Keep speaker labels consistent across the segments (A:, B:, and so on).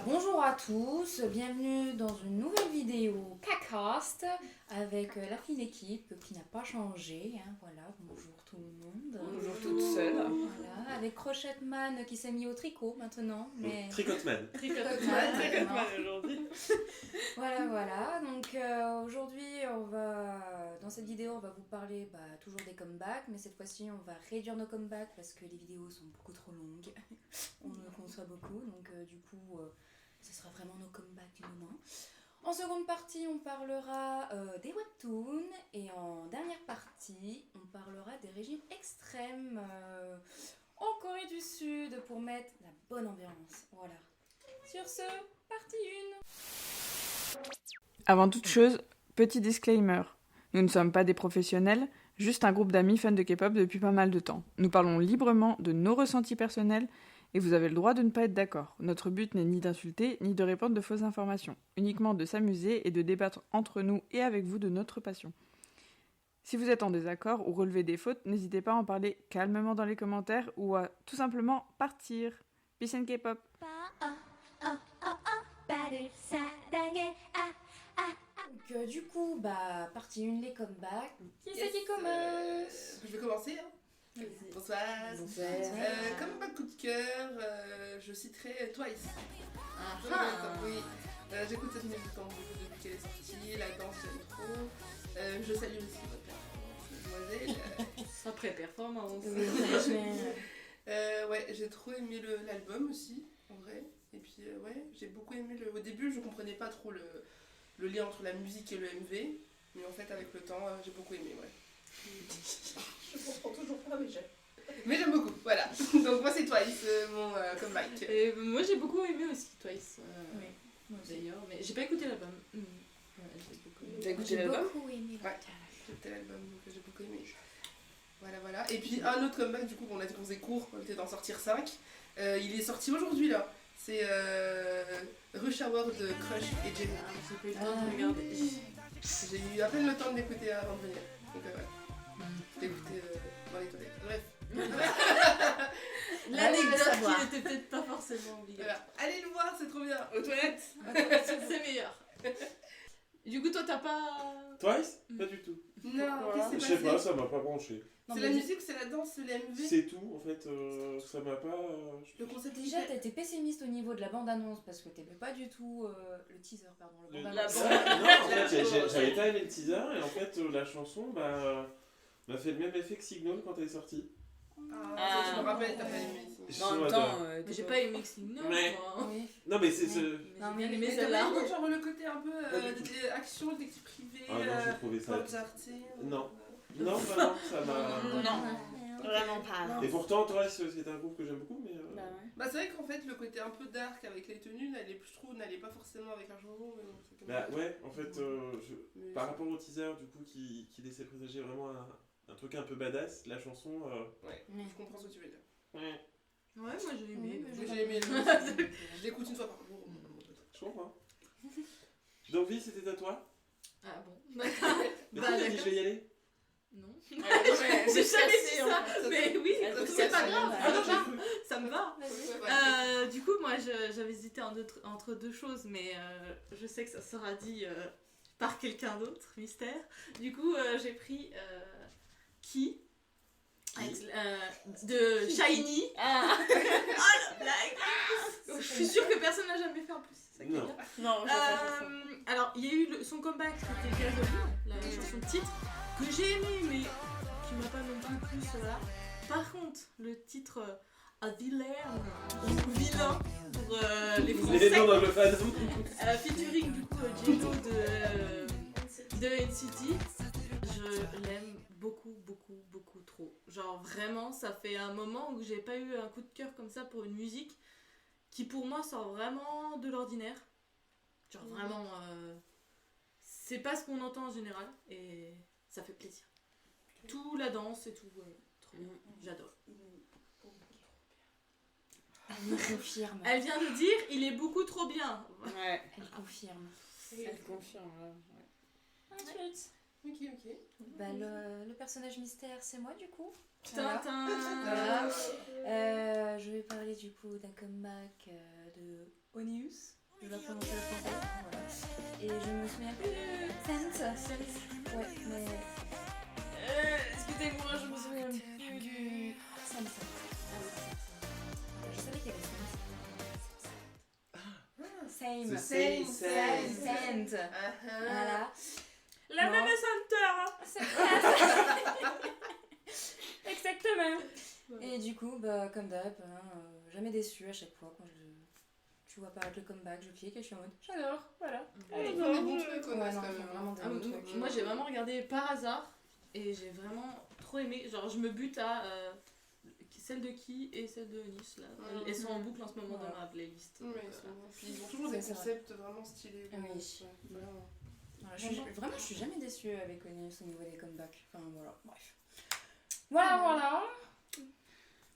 A: Bonjour à tous, bienvenue dans une nouvelle vidéo K-Cast avec la fine équipe qui n'a pas changé. Voilà, bonjour tout le monde.
B: Bonjour toute seule.
A: Voilà, avec Crochetman qui s'est mis au tricot maintenant. Mais...
C: Tricotman.
B: Tricotman aujourd'hui.
A: Voilà. Donc aujourd'hui, dans cette vidéo, on va vous parler toujours des comebacks, mais cette fois-ci, on va réduire nos comebacks parce que les vidéos sont beaucoup trop longues. On le conçoit beaucoup, donc du coup, ce sera vraiment nos comebacks du moment. En seconde partie, on parlera des webtoons et en dernière partie, on parlera des régimes extrêmes en Corée du Sud pour mettre la bonne ambiance. Voilà. Sur ce, partie 1.
B: Avant toute chose, petit disclaimer. Nous ne sommes pas des professionnels, juste un groupe d'amis fans de K-pop depuis pas mal de temps. Nous parlons librement de nos ressentis personnels et vous avez le droit de ne pas être d'accord. Notre but n'est ni d'insulter, ni de répandre de fausses informations, uniquement de s'amuser et de débattre entre nous et avec vous de notre passion. Si vous êtes en désaccord ou relevez des fautes, n'hésitez pas à en parler calmement dans les commentaires ou à tout simplement partir. Peace and K-pop.
A: Donc du coup, partie 1, les comebacks. Qui c'est qui commence?
D: Je vais commencer. Bonsoir. Comme coup de cœur, je citerai Twice. Oui. J'écoute cette musique depuis qu'elle est sortie, la danse j'aime trop. Je salue aussi votre mademoiselle.
E: Sacrée performance.
D: Ouais, j'ai trop aimé l'album aussi, en vrai. Et puis j'ai beaucoup aimé au début, je comprenais pas trop le lien entre la musique et le MV, mais en fait avec le temps, j'ai beaucoup aimé, ouais. Je comprends toujours pas, mais j'aime beaucoup, voilà. Donc moi c'est Twice, mon comeback.
E: Et moi j'ai beaucoup aimé aussi Twice.
A: Oui, moi aussi.
E: D'ailleurs, mais j'ai pas écouté l'album. Ouais, j'ai beaucoup aimé.
B: T'as écouté
A: J'ai
B: l'album?
A: beaucoup aimé
D: Ouais, j'ai écouté l'album, donc j'ai beaucoup aimé. Voilà. Et puis un autre comeback, du coup, on a dit qu'on faisait court, on était d'en sortir 5. Il est sorti aujourd'hui là. C'est Rush Hour de Crush et Jenny.
E: J'ai pas eu le temps de regarder.
D: J'ai eu à peine le temps de l'écouter avant de venir. Donc je l'ai écouté dans les toilettes. Bref.
E: L'anecdote
A: savoir.
E: qui n'était peut-être pas forcément obligatoire.
D: Voilà. Allez le voir, c'est trop bien.
E: Aux toilettes. C'est meilleur. Du coup, toi t'as pas.
C: Twice? Pas du tout.
D: Non,
E: Voilà.
D: qu'est-ce
C: Je
D: qui s'est
C: sais pas,
D: passé?
C: ça m'a pas branché.
D: C'est la musique, c'est la danse, c'est l'MV.
C: C'est tout, en fait, ça m'a pas...
D: Le concept
A: Déjà, t'as été pessimiste au niveau de la bande-annonce parce que t'aimais pas du tout le teaser, pardon, le
C: La
A: bande-annonce.
C: Non, en fait, j'avais pas aimé le teaser, et en fait, la chanson, m'a fait le même effet que Signal quand elle est sortie.
D: Ça, je me rappelle, t'as pas aimé.
B: En même temps,
E: Mais j'ai pas aimé Xing, non.
C: Mais-
E: Moi.
A: Oui.
C: Non, mais c'est...
A: Non,
E: J'ai bien aimé
D: Mais t'as
E: celle-là.
D: pas aimé genre le côté un peu
C: Pas du tout.
D: action, détective privé,
C: Ah non, j'ai trouvé ça...
D: Mozart,
C: Non. Non, vraiment, ça m'a...
B: Vraiment pas.
C: Et pourtant, Twice, c'est un groupe que j'aime beaucoup, mais...
D: Bah c'est vrai qu'en fait le côté un peu dark avec les tenues je trouve n'allait pas forcément avec la chanson, mais bon, c'est comme ça.
C: ouais, en fait,
D: Mais
C: par rapport au teaser, du coup, qui laissait présager vraiment un truc un peu badass, la chanson...
D: Ouais, je comprends ce que tu veux dire.
C: Ouais,
E: Ouais, moi j'ai aimé.
D: Moi j'ai aimé je l'écoute une fois par jour.
C: je comprends. D'envie, c'était à toi?
E: Ah bon.
C: Mais
E: Bah,
C: tu t'as dit
E: d'accord.
C: je vais y aller?
E: Non.
D: Ouais,
E: J'ai jamais dit ça.
D: fait.
E: Mais oui, c'est pas grave.
C: Ah non, j'ai cru.
E: Ça me va. Du coup, moi j'avais hésité entre deux choses, mais je sais que ça sera dit par quelqu'un d'autre, mystère. Du coup, j'ai pris Qui de Shiny.
B: Ah.
E: Oh la blague. Je suis sûre que personne n'a jamais fait en plus. C'est ça qui est
C: Non.
E: bien.
B: Non,
E: Alors, il y a eu son comeback qui était Gasoline, la chanson de titre, que j'ai aimé, mais qui m'a pas non plus voilà. Par contre, le titre A Villain, ou Vilain pour les
C: Les
E: Français,
C: noms anglophones.
E: featuring du coup J-Lo de NCT, je l'aime beaucoup trop. Genre vraiment, ça fait un moment où j'ai pas eu un coup de cœur comme ça pour une musique qui pour moi sort vraiment de l'ordinaire. Genre vraiment, c'est pas ce qu'on entend en général et ça fait plaisir. Tout la danse et tout, ouais, trop bien, j'adore.
A: Elle me confirme.
E: Elle vient de dire, il est beaucoup trop bien.
B: Ouais,
A: Elle confirme.
B: elle confirme.
A: Ensuite,
D: Ok.
A: le personnage mystère, c'est moi du coup.
E: Tintin.
A: Voilà. Je vais parler du coup d'un comeback de Onius. prononcer le français. Voilà. Et je me souviens plus de Sense. Ouais, mais.
E: Excusez-moi, je me souviens plus du...
A: Sense. Je savais qu'il y avait Sense.
C: C'est
A: Same.
C: Same.
A: Same. Voilà.
E: La
A: Non.
E: même centre.
A: Exactement. Et du coup, bah, comme d'hab, jamais déçu à chaque fois quand tu vois apparaître le comeback, je clique et je suis en mode j'adore, voilà.
D: Ils font des bons trucs,
A: Ouais,
D: ouais,
A: non,
D: quand
A: ils
D: même.
A: font vraiment des bons trucs.
E: Moi j'ai vraiment regardé par hasard et j'ai vraiment trop aimé. Genre je me bute à celle de Ki et celle de Nice là. Elles sont en boucle en ce moment dans ma playlist.
D: Ouais, ils sont bons. Puis ils ont toujours des
A: C'est
D: concepts vraiment stylés.
A: Oui.
D: Ouais, vraiment.
A: Voilà, je suis jamais déçue avec Onis au niveau des comebacks. Enfin voilà, bref. Voilà.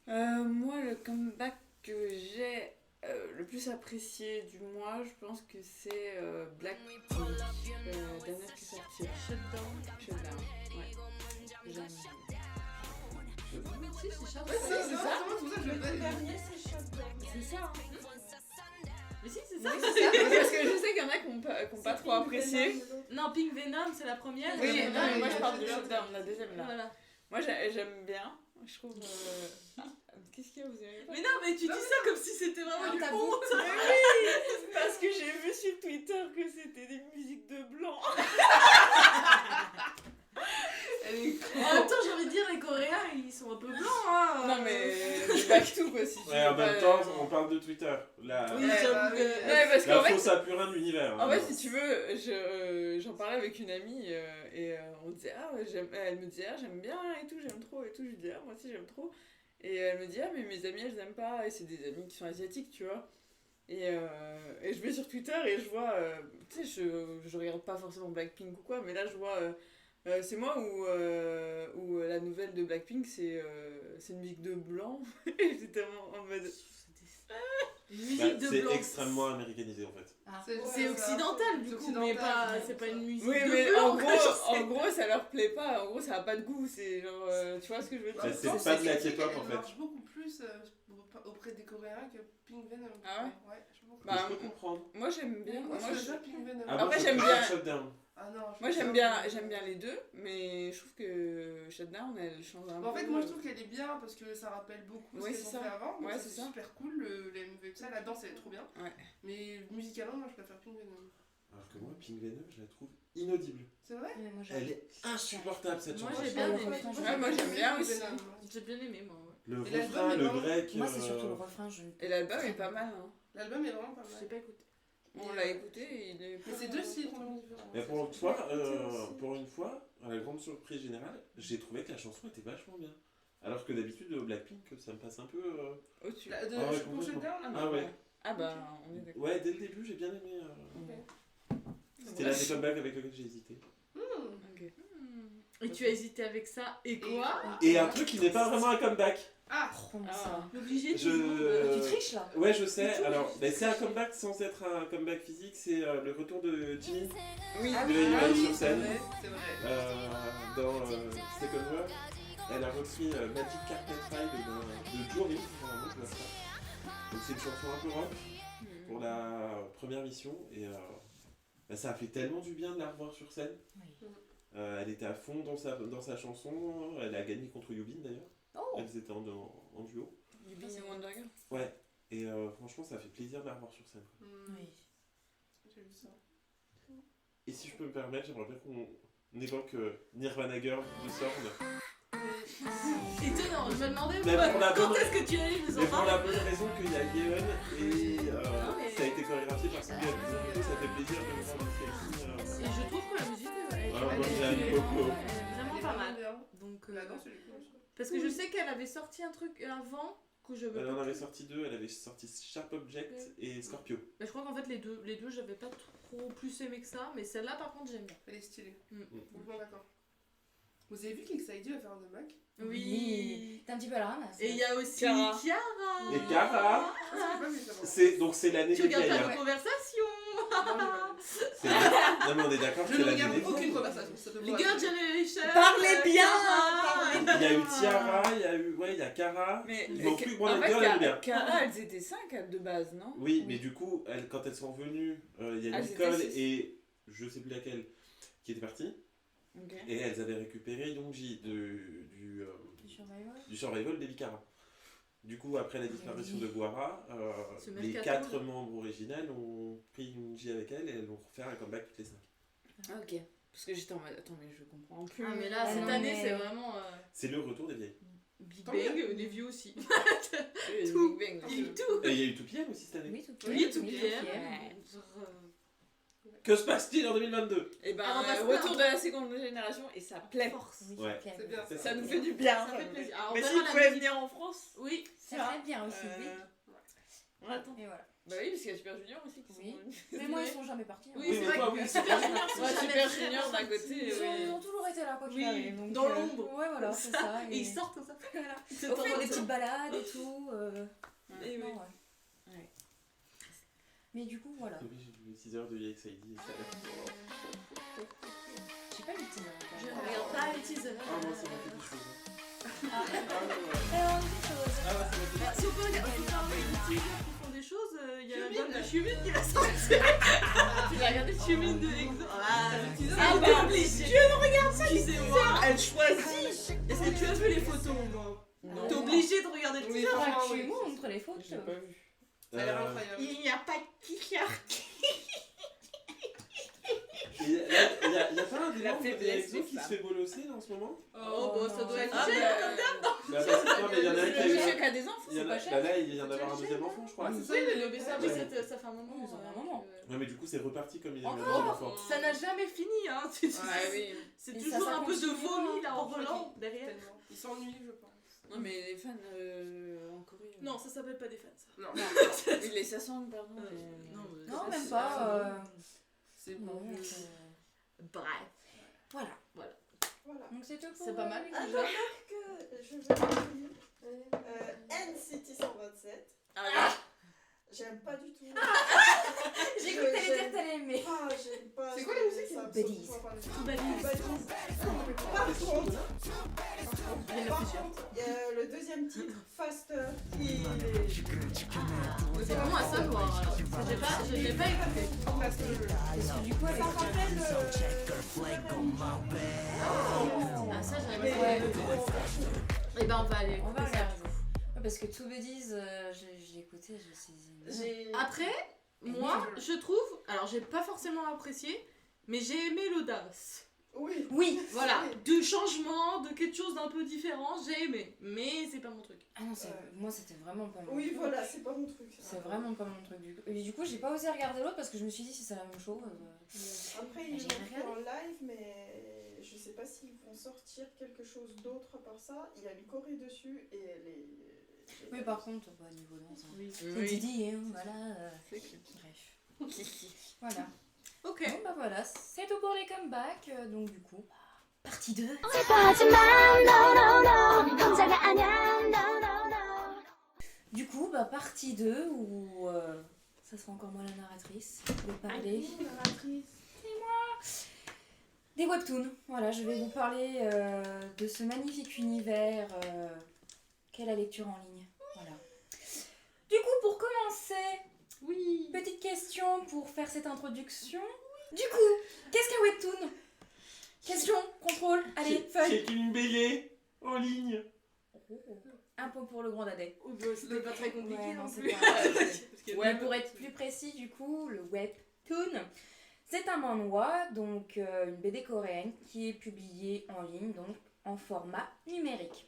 B: Moi, le comeback que j'ai le plus apprécié du mois, je pense que c'est Blackpink, dernière qui est sortie. Shutdown, ouais. J'aime.
E: Si, c'est ça.
D: Ouais, si, c'est ça, c'est pour ça que je le
E: dernier, c'est Shutdown.
B: C'est ça.
E: Mais si, c'est ça.
B: Oui, c'est ça. Parce que je sais qu'il y en a qui n'ont pas trop apprécié.
E: Non, Pink Venom, c'est la première.
B: Oui,
E: et
B: non, mais moi je
D: oui,
B: parle de
D: oui.
B: Shutdown, la deuxième là.
E: Voilà.
B: Moi j'aime bien. Je trouve. Qu'est-ce qu'il y a, vous aimez pas?
E: Mais non, mais tu dis ça comme si c'était vraiment du
A: t'avoue.
E: fond.
B: Mais oui, parce que j'ai vu sur Twitter que c'était des musiques de blanc.
D: Elle est
E: En même temps, j'ai envie de dire, les Coréens, ils sont un peu blancs. Hein.
B: Non mais back tout quoi si tu
C: Ouais,
B: veux
C: en
B: pas,
C: même temps, on parle de Twitter. Là,
E: Oui,
D: Ouais,
E: j'avoue
D: bah,
E: que.
D: oui.
B: Ouais, parce qu'en
C: là
B: fait,
C: faut s'apurer un univers.
B: en fait, si tu veux, j'en parlais avec une amie et on disait elle me disait j'aime bien et tout, j'aime trop et tout, je lui dis moi aussi j'aime trop et elle me dit mais mes amies elles aiment pas et c'est des amies qui sont asiatiques tu vois et je vais sur Twitter et je vois tu sais je regarde pas forcément Blackpink ou quoi mais là je vois c'est moi où la nouvelle de Blackpink c'est une musique de blanc et j'étais en mode
E: Une musique de
C: c'est
E: blanc.
C: extrêmement américanisé en fait.
E: C'est occidental du coup, mais pas, c'est pas une musique
B: oui
E: de
B: mais
E: blanc.
B: en
E: quoi, je sais.
B: gros ça leur plaît pas, en gros ça a pas de goût, c'est genre tu vois ce que je veux dire.
C: Bah, c'est
D: Pourtant,
C: pas de la
D: critique,
C: K-pop, en
D: elle
C: fait.
D: marche beaucoup plus auprès des Coréens que Pink Venom.
B: Ah ouais?
D: Ouais, je sais pas
B: Bah,
C: je peux comprendre.
B: Moi j'aime bien.
D: Moi,
B: Moi,
D: je
B: je-
D: sais pas Pink Venom.
C: Ah,
B: Après,
C: moi, je
B: j'aime
C: préfère
B: bien-
C: Shutdown.
D: Ah non,
B: Moi j'aime bien les deux, mais je trouve que Shutdown elle change un peu.
D: En fait, moi je trouve qu'elle est bien parce que ça rappelle beaucoup
B: Ouais,
D: ce
B: c'est
D: qu'elles ont
B: ça.
D: fait avant. Donc
B: Ouais,
D: ça,
B: c'est
D: c'est
B: ça.
D: super cool, les MV, ça, la danse elle est trop bien.
B: Ouais.
D: Mais musicalement, moi je préfère Pink Venom.
C: Alors que moi, Pink Venom, je la trouve inaudible.
D: C'est vrai?
A: Ouais, moi,
C: Elle est insupportable cette
E: Moi,
C: chanson.
E: j'ai bien
A: le
E: aimé.
A: refrain,
B: Ouais, moi, j'aime bien aussi.
E: J'ai bien aimé, moi. Ouais.
C: Le
D: Et l'album
C: refrain,
D: est
C: le
D: vraiment-
C: break.
A: Moi, c'est surtout le refrain.
B: Et l'album est pas mal. Hein.
D: L'album est vraiment pas
E: Je
D: mal.
E: l'ai pas écouté.
B: On l'a écouté et il est.
D: Mais c'est deux styles complètement différents.
C: Mais pour une fois, à la grande surprise générale, j'ai trouvé que la chanson était vachement bien. Alors que d'habitude, Blackpink, ça me passe un peu.
B: Au-dessus.
D: La- de-
C: Ah ouais,
D: pour
C: complètement.
D: Shutdown,
C: Ah ouais.
B: Ah bah on est d'accord.
C: Ouais, dès le début, j'ai bien aimé. C'était
B: Ouais.
C: l'un des comebacks avec lequel j'ai hésité.
B: Ok.
E: Et tu as hésité avec ça, et quoi?
C: Et un truc qui n'est pas vraiment un comeback.
D: Ah!
A: Comment
B: Ah.
A: ça
E: L'obligé
C: Je-
A: Tu triches là?
C: Ouais, je sais. Alors, mais c'est un comeback sans être un comeback physique. C'est le retour de Jimmy
B: Oui.
A: Ah
C: de
A: oui,
C: Ibai sur
D: c'est
C: scène.
D: vrai, c'est vrai.
C: Dans Second World. Elle a repris Magic Carpet Ride de Jory. Vraiment, je vois ça. Donc c'est une chanson un peu rock pour la première mission. Et bah, ça a fait tellement du bien de la revoir sur scène.
A: Oui.
C: Elle était à fond dans sa chanson. Elle a gagné contre Yubin d'ailleurs.
A: Oh!
C: Elles étaient en duo.
B: Du Big Wonder Girl.
C: Ouais. Et franchement, ça fait plaisir de la revoir sur scène.
A: Oui.
D: J'ai vu ça.
C: Et si je peux me permettre, j'aimerais bien qu'on évoque Nirvana Girl de Sorn.
E: Étonnant, je me demandais
C: Mais pour la
E: quand
C: bonne-
E: est-ce que tu allais nous en
C: Mais pour la
E: parler.
C: bonne raison qu'il y a Yeon et
E: mais-
C: ça a été chorégraphié par Sylvia. Du coup, ça fait plaisir de voir des filles.
E: Et je trouve que la musique est
C: Ah, moi,
D: Elle est-
C: j'aime beaucoup.
E: vraiment
D: Elle est
E: pas mal.
D: bien.
E: Donc,
D: La danse, elle est cool aussi.
E: parce que je sais qu'elle avait sorti un truc avant que je veux
C: Elle
E: pas.
C: en avait sorti deux, elle avait sorti Sharp Object et Scorpio.
E: Mais je crois qu'en fait les deux j'avais pas trop plus aimé que ça, mais celle-là par contre j'aime bien.
D: Elle est stylée.
E: Mm.
D: Complètement d'accord. Vous avez vu qu'Exaidi va faire un comeback?
E: Oui.
A: T'es un petit peu à la ramasse.
E: Et il y a aussi
B: Chiara.
E: Chiara.
C: Et Cara,
D: Ah, j'ai pas vu ça.
C: c'est l'année
E: Tu
C: des
E: regardes
C: vieilles.
E: pas
C: Hein.
E: nos conversations.
C: Non mais on est d'accord
D: Je
C: que
D: ne
C: la
D: regarde
C: BD.
D: aucune conversation. Ça te
E: Les
D: voit.
E: Girl Generation.
B: Parlez bien,
E: Kara.
B: parlez
C: Il y a eu Tiara, il y a Kara.
B: Mais
C: Ils vont plus prendre
B: en
C: les
B: fait,
C: girls, elle est bien.
B: Cara, elles étaient 5 de base, non?
C: Oui, mais du coup, quand elles sont revenues, il y a
B: Elles
C: Nicole
B: étaient six.
C: et je sais plus laquelle qui était partie.
B: Ok.
C: Et elles avaient récupéré Yongji
A: Du Survivor.
C: du Survival Baby Kara. Du coup, après la disparition de Guara,
E: Ce
C: les
E: mercato,
C: 4
E: là.
C: membres originels ont pris Yongji avec elles et elles vont faire un comeback toutes les 5.
B: Ah, ok. Parce que j'étais en mode, attends, mais je comprends plus.
E: Ah, mais là,
A: Ah,
E: cette
A: non,
E: année,
A: mais-
E: c'est vraiment
C: C'est le retour des vieilles.
E: Big
D: Tant
E: Bang,
D: mieux.
E: les vieux aussi.
B: Oui,
E: Tout.
B: Big Bang,
E: Il y a eu
B: aussi.
E: tout.
C: Et il y a eu 2PM aussi cette année.
A: Oui, tout
E: Oui, tout
A: Oui,
E: bien.
B: Ouais.
E: Genre,
C: Que se passe-t-il en 2022?
B: Et ben,
E: Alors, on passe
B: retour
E: pas.
B: de la seconde génération et ça plaît.
E: force.
A: Oui,
C: Ouais.
A: c'est
D: C'est bien.
C: C'est
B: Ça nous fait du bien.
E: Ça fait plaisir. Alors, on
B: Mais
E: verra
B: s'ils
E: la
B: pouvaient
E: musique.
B: venir en France,
E: Oui.
A: C'est très bien aussi, oui.
B: On attend.
A: Et voilà.
B: Bah oui, parce qu'il y a Super Junior aussi qui sont
A: Oui.
B: venus.
A: Mais moi, ils sont jamais partis. hein.
E: Oui,
C: Oui,
E: c'est
C: mais
E: vrai
C: toi,
E: que
C: oui,
E: Super Junior, c'est
B: Ouais,
E: jamais
B: Super
E: très
B: Junior d'un
E: sorti.
B: côté,
A: Ils
B: oui.
A: ont toujours été là, quoi qu'il
E: Oui,
A: arrive. donc,
E: dans l'ombre.
A: Ouais, voilà, c'est ça.
E: Et ils sortent comme ça.
A: Voilà.
E: C'est
A: Au
E: trop
A: fait, des
E: drôle.
A: petites balades et tout.
E: Et
A: non,
E: oui.
A: ouais.
B: Ouais.
A: Mais du coup, voilà.
C: Oui, j'ai vu 6 heures de EXID.
A: J'ai pas le teaser
E: Je
A: encore.
E: ne regarde pas les teasers.
C: Ah, moi, ça m'a fait des choses.
A: Ah,
C: Ah,
A: alors, des choses.
C: ouais, ça m'a fait
E: Bah, si on peut regarder des teasers qui font des choses, il y a
D: Chumin.
E: l'album de Chumin qui va sortir. Tu vas regarder Chumin de Exo. Ah, le teaser.
B: Ah
E: elle
B: bah,
E: est obligée.
B: je ne regarde pas les
E: Excusez-moi.
B: Elle choisit.
E: Est-ce que tu as vu les photos, moi? T'es obligé de regarder le
D: Oui,
E: teaser.
D: franchement,
A: Tu
D: oui.
A: montres les photos.
B: J'ai pas vu.
D: Ça a l'air incroyable.
B: Il n'y a pas de t-shirt.
C: Il y a pas un des
B: La
C: membres de
B: faiblesse
C: EXO
B: des
C: qui se
B: femmes.
C: fait bolosser là en ce moment?
E: Oh, bah ça doit être
B: Ah,
E: Jen,
B: bah,
E: comme d'hab.
C: Bah, non, mais il y en a un qui
B: Le
C: a eu.
B: monsieur qui a des enfants,
C: Il y
B: c'est
C: en a,
B: pas cher.
C: bah là, il vient d'avoir un deuxième enfant, je crois.
D: Ah,
C: Ouais,
D: c'est ça, il est
E: Mais ça, oui,
C: Ouais.
E: ça fait un moment.
A: Ils ont un moment.
C: mais du coup, c'est reparti comme il y a eu un
E: Encore
C: deuxième enfant.
E: Ça n'a jamais fini, hein.
B: Ouais, oui.
E: C'est
A: Et
E: toujours
A: ça
E: un peu de
A: continue,
E: vomi là en
D: Je crois
E: volant derrière.
D: Tellement. Ils s'ennuient, je pense.
B: Non, mais les fans en Corée.
E: Non, ça s'appelle pas des fans. Ça.
D: Non,
B: Oui, les Sassang, pardon.
A: Non,
E: c'est-
A: même
E: c'est-
A: pas.
D: c'est
A: Non,
D: bon.
E: Bref.
A: Voilà.
F: Voilà.
A: Donc c'est tout pour
E: C'est pas mal.
A: les
F: Ah,
A: teasers.
F: que je vais lire NCT 127.
B: Ah,
F: J'aime pas du tout.
A: J'ai cru que t'allais dire que t'allais aimer.
F: Ah, j'aime pas.
D: C'est quoi la musique
F: ça,
A: Baddies.
F: ça, ça, ça,
E: Tout balise.
F: Par contre,
E: Il y en a plusieurs.
F: le deuxième titre, Faster, il est.
E: C'est vraiment à savoir. Alors. Je l'ai pas écouté.
D: Parce que
A: Parce que du coup, elle
F: Ça rappelle.
E: Ah, ça, j'avais
F: Mais-
E: pas écouté. Et ben, on va aller.
A: on va
E: écouter ça.
A: regarder. Ouais, parce que Two Buddies, j'ai écouté, j'ai saisi.
F: J'ai.
E: Après, moi, je trouve. Alors, j'ai pas forcément apprécié, mais j'ai aimé l'audace.
F: Oui.
A: Oui.
E: Voilà, du changement, de quelque chose d'un peu différent, j'ai aimé. Mais c'est pas mon truc.
A: Ah non, moi c'était vraiment pas mon
F: Oui,
A: truc.
F: voilà, c'est pas mon truc. ça.
A: C'est vraiment pas mon truc du coup. Et du coup, j'ai pas osé regarder l'autre parce que je me suis dit si c'est la même chose.
F: Après,
A: J'ai
F: ils l'ont fait
A: regardé.
F: en live, mais je sais pas s'ils vont sortir quelque chose d'autre à part ça. Il y a une Corée dessus et elle est.
A: Oui, par contre, bah, niveau danse, hein.
E: Oui.
A: c'est Didi, hein, voilà.
E: C'est clair.
A: Bref. Voilà.
E: Ok.
A: Bon, bah voilà, c'est tout pour les comebacks. Donc, du coup, partie 2. Du coup, bah, partie 2 où ça sera encore moi la narratrice. Je vais parler des webtoons. Voilà, je vais vous parler de ce magnifique univers qu'est la lecture en ligne. Voilà. Du coup, pour commencer,
E: Oui.
A: petite question pour faire cette introduction. Du coup, qu'est-ce qu'un webtoon? Question, contrôle, allez, feuille.
C: C'est une BD en ligne.
A: Un point pour le grand dadais.
E: Oh, bah, c'était pas très compliqué
A: Ouais, non,
E: non
A: c'est
E: plus.
A: pas-
E: Parce que-
A: Ouais, pour être plus précis, du coup, le webtoon, c'est un manhwa, donc une BD coréenne qui est publiée en ligne, donc en format numérique.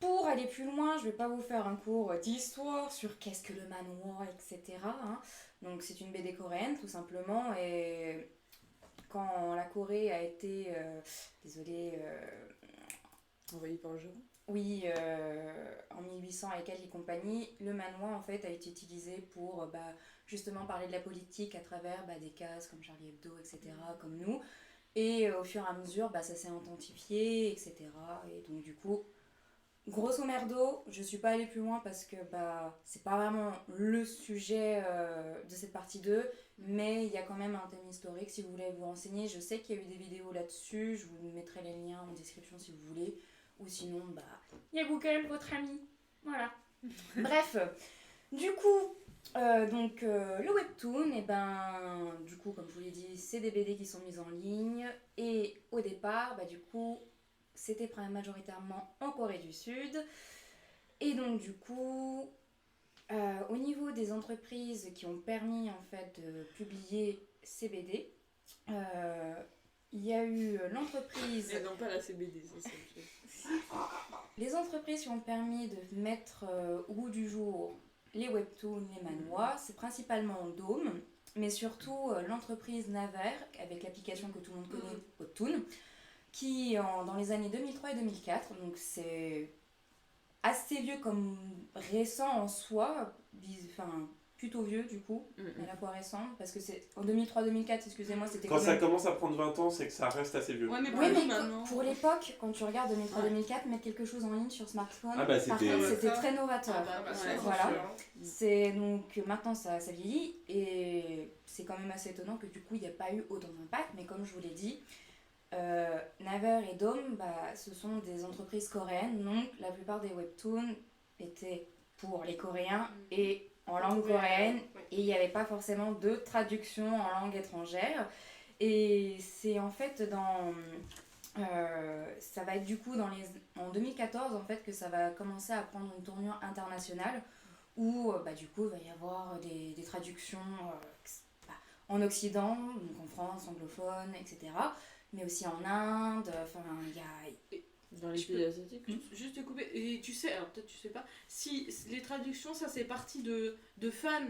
A: Pour aller plus loin, je vais pas vous faire un cours d'histoire sur qu'est-ce que le manhwa, etc. hein. Donc c'est une BD coréenne, tout simplement, et quand la Corée a été, désolée,
B: Envoyé par le jeu.
A: oui, en 1800 avec elle et compagnie, le manhwa en fait a été utilisé pour justement parler de la politique à travers des cases comme Charlie Hebdo, etc., comme nous. Et au fur et à mesure, ça s'est intensifié, etc. Et donc du coup, grosso merdo, je suis pas allée plus loin parce que c'est pas vraiment le sujet de cette partie 2, mais il y a quand même un thème historique si vous voulez vous renseigner. Je sais qu'il y a eu des vidéos là-dessus, je vous mettrai les liens en description si vous voulez, ou sinon, il y a Google, votre ami. Voilà. Bref, du coup, le webtoon, du coup, comme je vous l'ai dit, c'est des BD qui sont mises en ligne, et au départ, du coup, c'était majoritairement en Corée du Sud. Et donc du coup, au niveau des entreprises qui ont permis en fait de publier ces BD, il y a eu l'entreprise...
E: Et non pas la CBD, ça c'est
A: Les entreprises qui ont permis de mettre au goût du jour les webtoons, les manhwas, c'est principalement Dome, mais surtout l'entreprise Naver, avec l'application que tout le monde connaît, Webtoon, qui dans les années 2003 et 2004, donc c'est assez vieux comme récent en soi, plutôt vieux du coup, à la fois récent, parce que c'est en 2003-2004, excusez-moi, c'était
C: Quand ça commence à prendre 20 ans, c'est que ça reste assez vieux.
E: Ouais, mais
A: Oui, mais
E: maintenant.
A: pour l'époque, quand tu regardes 2003-2004, mettre quelque chose en ligne sur smartphone,
C: Ah
A: par contre, c'était très novateur.
E: Ouais,
A: Voilà. C'est donc maintenant ça vieillit et c'est quand même assez étonnant que du coup il n'y a pas eu autant d'impact, mais comme je vous l'ai dit, Naver et Dome, ce sont des entreprises coréennes, donc la plupart des webtoons étaient pour les Coréens et en langue coréenne, et il n'y avait pas forcément de traduction en langue étrangère. Et c'est en fait ça va être du coup en 2014 en fait que ça va commencer à prendre une tournure internationale où du coup il va y avoir des traductions en Occident, donc en France, anglophone, etc. Mais aussi en Inde, il y a...
E: Dans les pays asiatiques. Juste te couper, et tu sais, alors peut-être tu sais pas, si les traductions, ça c'est parti de fans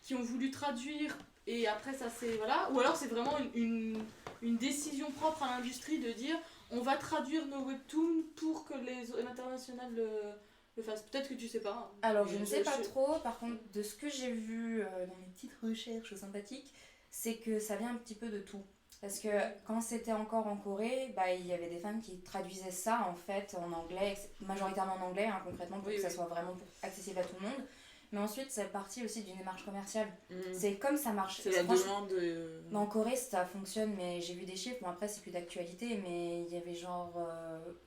E: qui ont voulu traduire et après ça c'est, voilà, ou alors c'est vraiment une décision propre à l'industrie de dire on va traduire nos webtoons pour que l'international le fasse. Peut-être que tu sais pas.
A: Alors je ne sais pas trop, par contre de ce que j'ai vu dans mes petites recherches sympathiques, c'est que ça vient un petit peu de tout. Parce que quand c'était encore en Corée, il y avait des femmes qui traduisaient ça en fait en anglais, majoritairement en anglais concrètement pour que ça soit vraiment accessible à tout le monde. Mais ensuite c'est parti aussi d'une démarche commerciale. C'est comme ça marche.
B: C'est la demande.
A: En Corée ça fonctionne, mais j'ai vu des chiffres, bon après c'est plus d'actualité, mais il y avait genre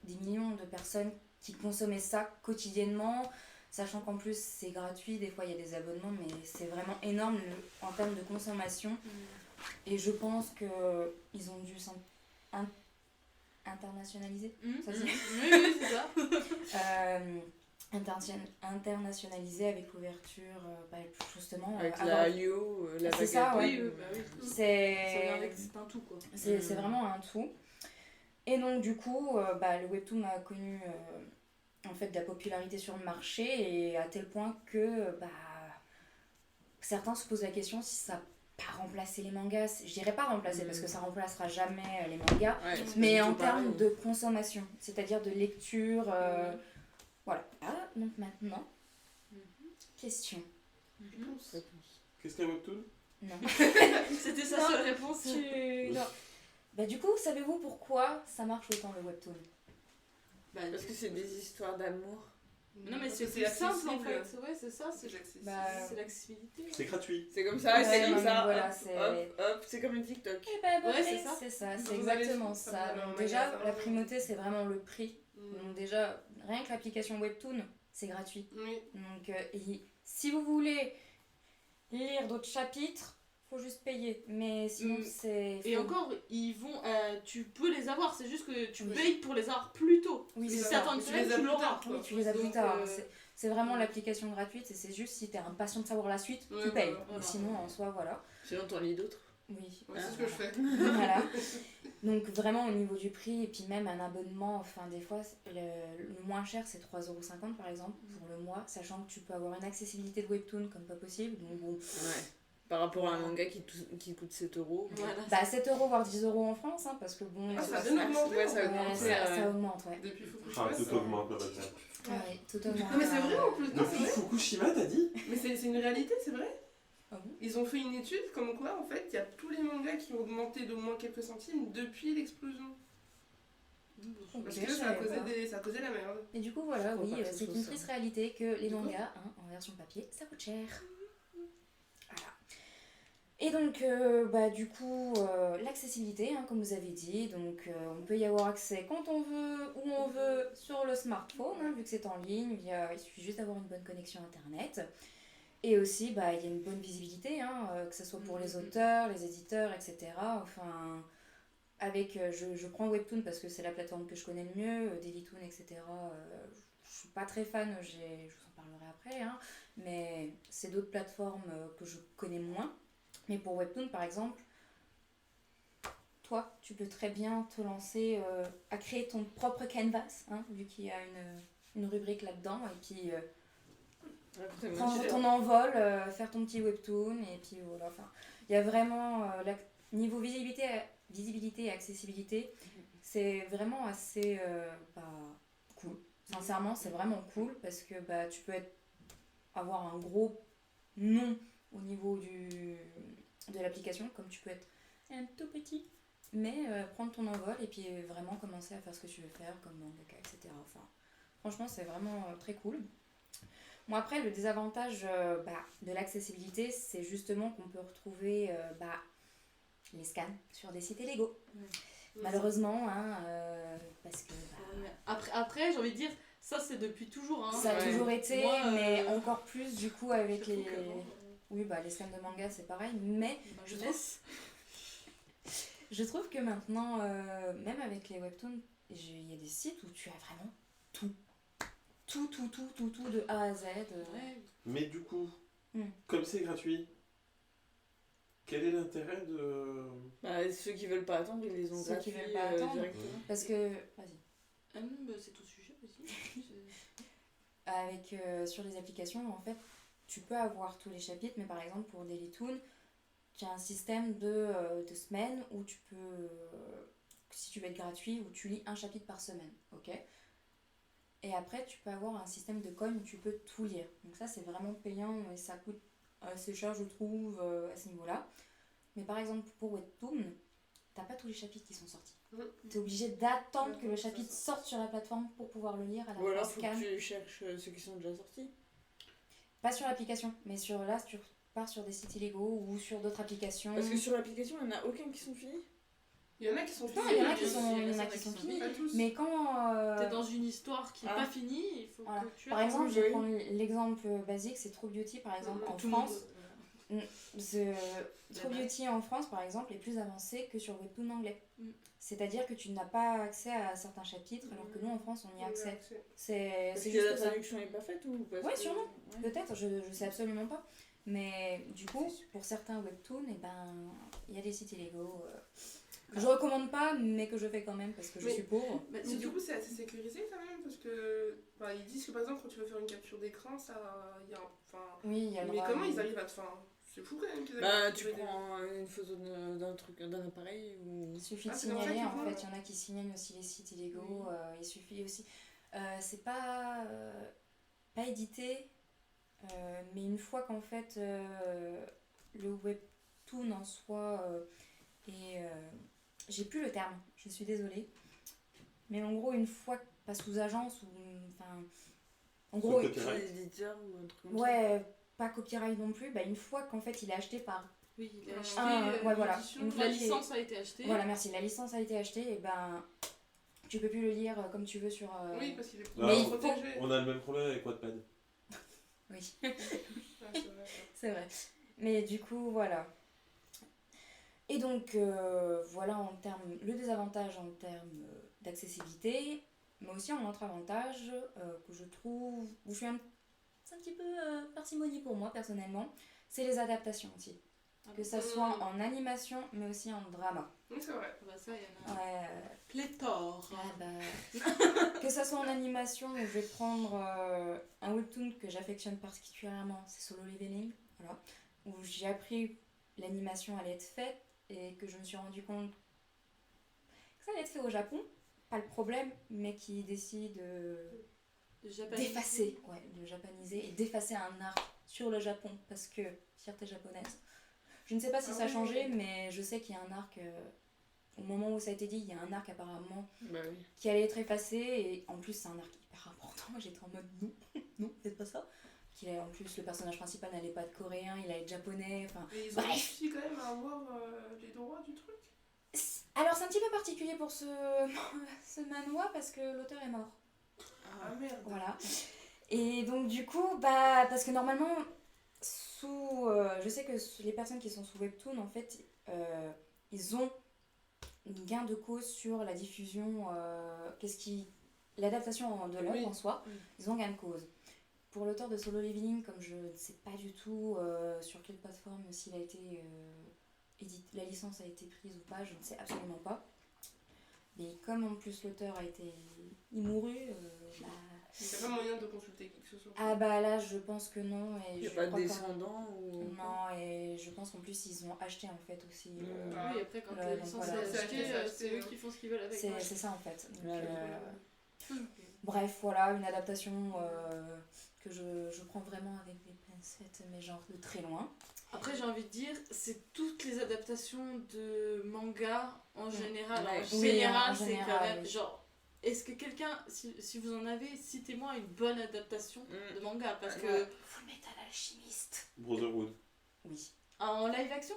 A: des millions de personnes qui consommaient ça quotidiennement, sachant qu'en plus c'est gratuit, des fois il y a des abonnements, mais c'est vraiment énorme en termes de consommation. Et je pense qu'ils ont dû internationaliser. Ça se dit
E: Oui, c'est ça.
A: Internationaliser avec l'ouverture, justement.
B: Avec la IO, la baguette.
A: C'est ça, ouais.
E: Oui. C'est un tout, quoi.
A: C'est vraiment un tout. Et donc, du coup, le webtoon a connu en fait de la popularité sur le marché, et à tel point que certains se posent la question si ça pas remplacer les mangas, je dirais pas remplacer parce que ça remplacera jamais les mangas, mais en termes de consommation, c'est-à-dire de lecture, voilà. Donc maintenant, question.
C: Qu'est-ce qu'un webtoon?
A: Non.
E: C'était sa seule réponse.
A: Non. Du coup, savez-vous pourquoi ça marche autant le webtoon?
B: Parce que c'est des histoires d'amour.
E: Non, mais c'est plus simple en fait. Ouais, c'est ça, c'est l'accessibilité.
C: C'est gratuit.
B: C'est comme ça, c'est comme ça.
A: Voilà,
B: hop, c'est comme une TikTok.
A: C'est ça, c'est exactement ça. Donc, déjà, la primauté, c'est vraiment le prix. Donc, déjà, rien que l'application Webtoon, c'est gratuit. Donc, si vous voulez lire d'autres chapitres, faut juste payer, mais sinon c'est...
E: Et encore, ils vont, tu peux les avoir, c'est juste que tu payes pour les avoir plus tôt.
A: Oui,
E: si
A: c'est
E: tu attends une semaine, tu l'auras.
A: Oui, tu les as plus tard. C'est vraiment l'application gratuite, et c'est juste si t'es impatient de savoir la suite, tu payes. Mais sinon, en soi, voilà.
B: Sinon, t'en lis d'autres.
A: Oui.
D: C'est ce que je fais.
A: Voilà. Donc vraiment au niveau du prix, et puis même un abonnement, enfin des fois le moins cher c'est 3,50€ par exemple pour le mois, sachant que tu peux avoir une accessibilité de webtoon comme pas possible. Donc bon...
B: Par rapport à un manga qui coûte 7€.
A: Voilà. 7€ voire 10€ en France, parce que bon...
D: ça a bien augmenté.
A: Ça augmente,
D: Depuis Fukushima.
C: Tout augmente, le retard.
A: Ouais, tout augmente.
D: Non mais c'est vrai en plus.
C: Depuis Fukushima, t'as dit?
D: Mais c'est une réalité, c'est vrai.
A: Ah bon?
D: Ils ont fait une étude comme quoi en fait il y a tous les mangas qui ont augmenté d'au moins quelques centimes depuis l'explosion.
A: Ok,
D: Parce
A: je
D: que ça
A: savais pas.
D: ça causait la merde.
A: Et du coup, voilà,
B: Faut
A: oui,
B: pas que ce
A: c'est
B: soit
A: une
B: ça.
A: triste réalité que les
D: Du coup
A: mangas, en version papier, ça coûte cher. Voilà. Et donc, du coup, l'accessibilité, comme vous avez dit, donc on peut y avoir accès quand on veut, où on veut, sur le smartphone, vu que c'est en ligne, il suffit juste d'avoir une bonne connexion internet. Et aussi, il y a une bonne visibilité, que ce soit pour les auteurs, les éditeurs, etc. Enfin, avec, je prends Webtoon parce que c'est la plateforme que je connais le mieux, Dailytoon, etc. Je suis pas très fan, je vous en parlerai après, mais c'est d'autres plateformes que je connais moins. Mais pour Webtoon, par exemple, toi, tu peux très bien te lancer à créer ton propre canvas, vu qu'il y a une rubrique là-dedans, et puis prendre ton envol, faire ton petit Webtoon, et puis voilà. Enfin, il y a vraiment, niveau visibilité et accessibilité, c'est vraiment assez cool. Sincèrement, c'est vraiment cool, parce que tu peux avoir un gros nom au niveau de l'application, comme tu peux être un tout petit, mais prendre ton envol et puis vraiment commencer à faire ce que tu veux faire, comme mangaka, etc. Enfin, franchement, c'est vraiment très cool. Bon, après, le désavantage de l'accessibilité, c'est justement qu'on peut retrouver les scans sur des sites illégaux. Malheureusement, parce que...
E: Après, j'ai envie de dire, ça c'est depuis toujours.
A: Ça a toujours été,
E: Moi,
A: mais encore plus du coup avec les...
E: qu'avant,
A: Oui, les scans de manga, c'est pareil, mais je trouve que maintenant, même avec les webtoons, il y a des sites où tu as vraiment tout. Tout de A à Z.
C: Mais du coup,
A: Mm.
C: comme c'est gratuit, quel est l'intérêt de...
B: Ceux qui veulent pas attendre, ils les ont
A: Ceux qui
B: gratuits,
A: veulent pas attendre.
B: directement.
A: Parce que... Vas-y.
E: C'est ton sujet aussi.
A: Avec, sur les applications, en fait, tu peux avoir tous les chapitres, mais par exemple pour Dailytoon, tu as un système de semaines où tu peux, si tu veux être gratuit, où tu lis un chapitre par semaine, ok. Et après, tu peux avoir un système de coin où tu peux tout lire. Donc ça, c'est vraiment payant et ça coûte assez cher, je trouve, à ce niveau-là. Mais par exemple, pour Webtoon, t'as pas tous les chapitres qui sont sortis. T'es obligé d'attendre que le chapitre sorte sur la plateforme pour pouvoir le lire à la
B: Ou alors,
A: fois
B: faut
A: scan.
B: que tu cherches ceux qui sont déjà sortis.
A: Pas sur l'application, mais tu pars sur des sites illégaux ou sur d'autres applications.
B: Parce que sur l'application, il n'y en a aucun qui sont finis.
D: Il y en a qui sont
A: Non, il y en a qui sont finis.
D: Pas tous.
A: Mais quand...
E: T'es dans une histoire qui n'est pas finie, il faut
A: Voilà.
E: que tu...
A: Par exemple, je vais
B: oui.
A: prendre l'exemple basique, c'est True Beauty par exemple en
E: Tout le monde-
A: France. True Beauty en France par exemple est plus avancé que sur Webtoon anglais. C'est-à-dire que tu n'as pas accès à certains chapitres alors que nous en France on y a accès. C'est
B: Parce que la
A: juste ça.
B: traduction n'est pas faite ou parce
A: Ouais,
B: que-
A: sûrement.
B: Ouais.
A: Peut-être, je sais absolument pas. Mais du coup, pour certains webtoons, il y a des sites illégaux que je recommande pas, mais que je fais quand même parce que je
D: Mais-
A: suis pauvre.
D: Mais du coup, c'est assez sécurisé quand même, parce que ils disent que par exemple, quand tu veux faire une capture d'écran, ça. Il y a
A: Oui, il y a le
D: Mais
A: droit,
D: comment
A: mais-
D: ils arrivent à te. C'est fou quand même qu'ils arrivent à
B: Tu
D: trouver des-
B: prends une photo d'un appareil ou...
A: Il suffit de
D: c'est comme ça
A: signaler,
D: qu'ils
A: en
D: font,
A: fait.
D: là.
A: Il y en a qui signalent aussi les sites illégaux.
D: Oui.
A: Il suffit aussi. C'est pas édité, mais une fois qu'en fait le webtoon en soi est. J'ai plus le terme, je suis désolée. Mais en gros, une fois que pas sous agence ou. Enfin. En
C: Sous
A: gros.
C: copyright.
B: l'éditeur ou un truc comme ça.
A: Ouais, pas copyright non plus. Une fois qu'en fait il est acheté par.
E: Oui, il est acheté.
A: Ouais, voilà.
E: l'édition,
A: Une fois
E: la
A: qu'il est-
E: licence a été achetée.
A: Voilà, merci. La licence a été achetée, et tu peux plus le lire comme tu veux sur.
D: Oui, parce qu'il est
C: Ah,
A: Mais il
D: protégé.
C: On a le même problème avec Wattpad.
A: Oui,
D: Ah, c'est vrai, ça.
A: c'est vrai. Mais du coup, voilà. Et donc, voilà le désavantage en termes d'accessibilité, mais aussi en autre avantage que je trouve, où je suis c'est un petit peu parcimonie pour moi personnellement, c'est les adaptations aussi. Que ça soit en animation, mais aussi en drama.
D: Oui, c'est vrai.
E: Ça, il y en a
A: Ouais.
E: pléthore.
A: Que ça soit en animation, où je vais prendre un webtoon que j'affectionne particulièrement, c'est Solo Leveling, voilà, où j'ai appris l'animation allait être faite et que je me suis rendu compte que ça allait être fait au Japon, pas le problème, mais qui décide d'effacer, de japaniser et d'effacer un arc sur le Japon parce que fierté japonaise. Je ne sais pas si ça a changé, mais je sais qu'il y a un arc au moment où ça a été dit, il y a un arc apparemment
B: Bah oui.
A: qui allait être effacé, et en plus c'est un arc hyper important. Moi j'étais en mode non, non, faites pas ça. En plus le personnage principal n'allait pas être coréen, il allait être japonais, enfin...
D: Mais ils ont
A: Bref.
D: réussi quand même à avoir les droits du truc.
A: Alors c'est un petit peu particulier pour ce manhwa parce que l'auteur est mort.
D: Ah merde.
A: Voilà. Et donc du coup, bah, parce que normalement, je sais que les personnes qui sont sous Webtoon, en fait, ils ont une gain de cause sur la diffusion, l'adaptation de l'œuvre
D: Oui.
A: en soi, ils ont gain de cause. Pour l'auteur de Solo Leveling, comme je ne sais pas du tout sur quelle plateforme, s'il a été la licence a été prise ou pas, je ne sais absolument pas. Mais comme en plus l'auteur a été mourut, bah...
D: Il n'y a pas moyen de consulter qui que ce soit.
A: Ah bah là je pense que non. Et
B: Il n'y a
A: je
B: pas de
A: crois
B: descendants ou...
A: Non, et je pense qu'en plus ils ont acheté en fait aussi.
D: Ah.
E: Oui, après, quand
A: Ouais,
E: la
A: donc
E: licence
A: voilà,
E: est achetée, c'est eux qui font ce qu'ils veulent avec.
A: C'est ça en fait. Donc,
B: Ouais,
A: bref, voilà, une adaptation que je prends vraiment avec des pincettes, mais genre de très loin.
E: Après, j'ai envie de dire, c'est toutes les adaptations de manga en général.
B: Ouais.
E: En
A: Oui,
E: général,
A: en
E: c'est
A: général,
E: quand même
A: oui.
E: genre. Est-ce que quelqu'un, si vous en avez, citez-moi une bonne adaptation de manga parce que
A: Full Metal Alchemist.
C: Brotherhood.
A: Oui.
E: en live action.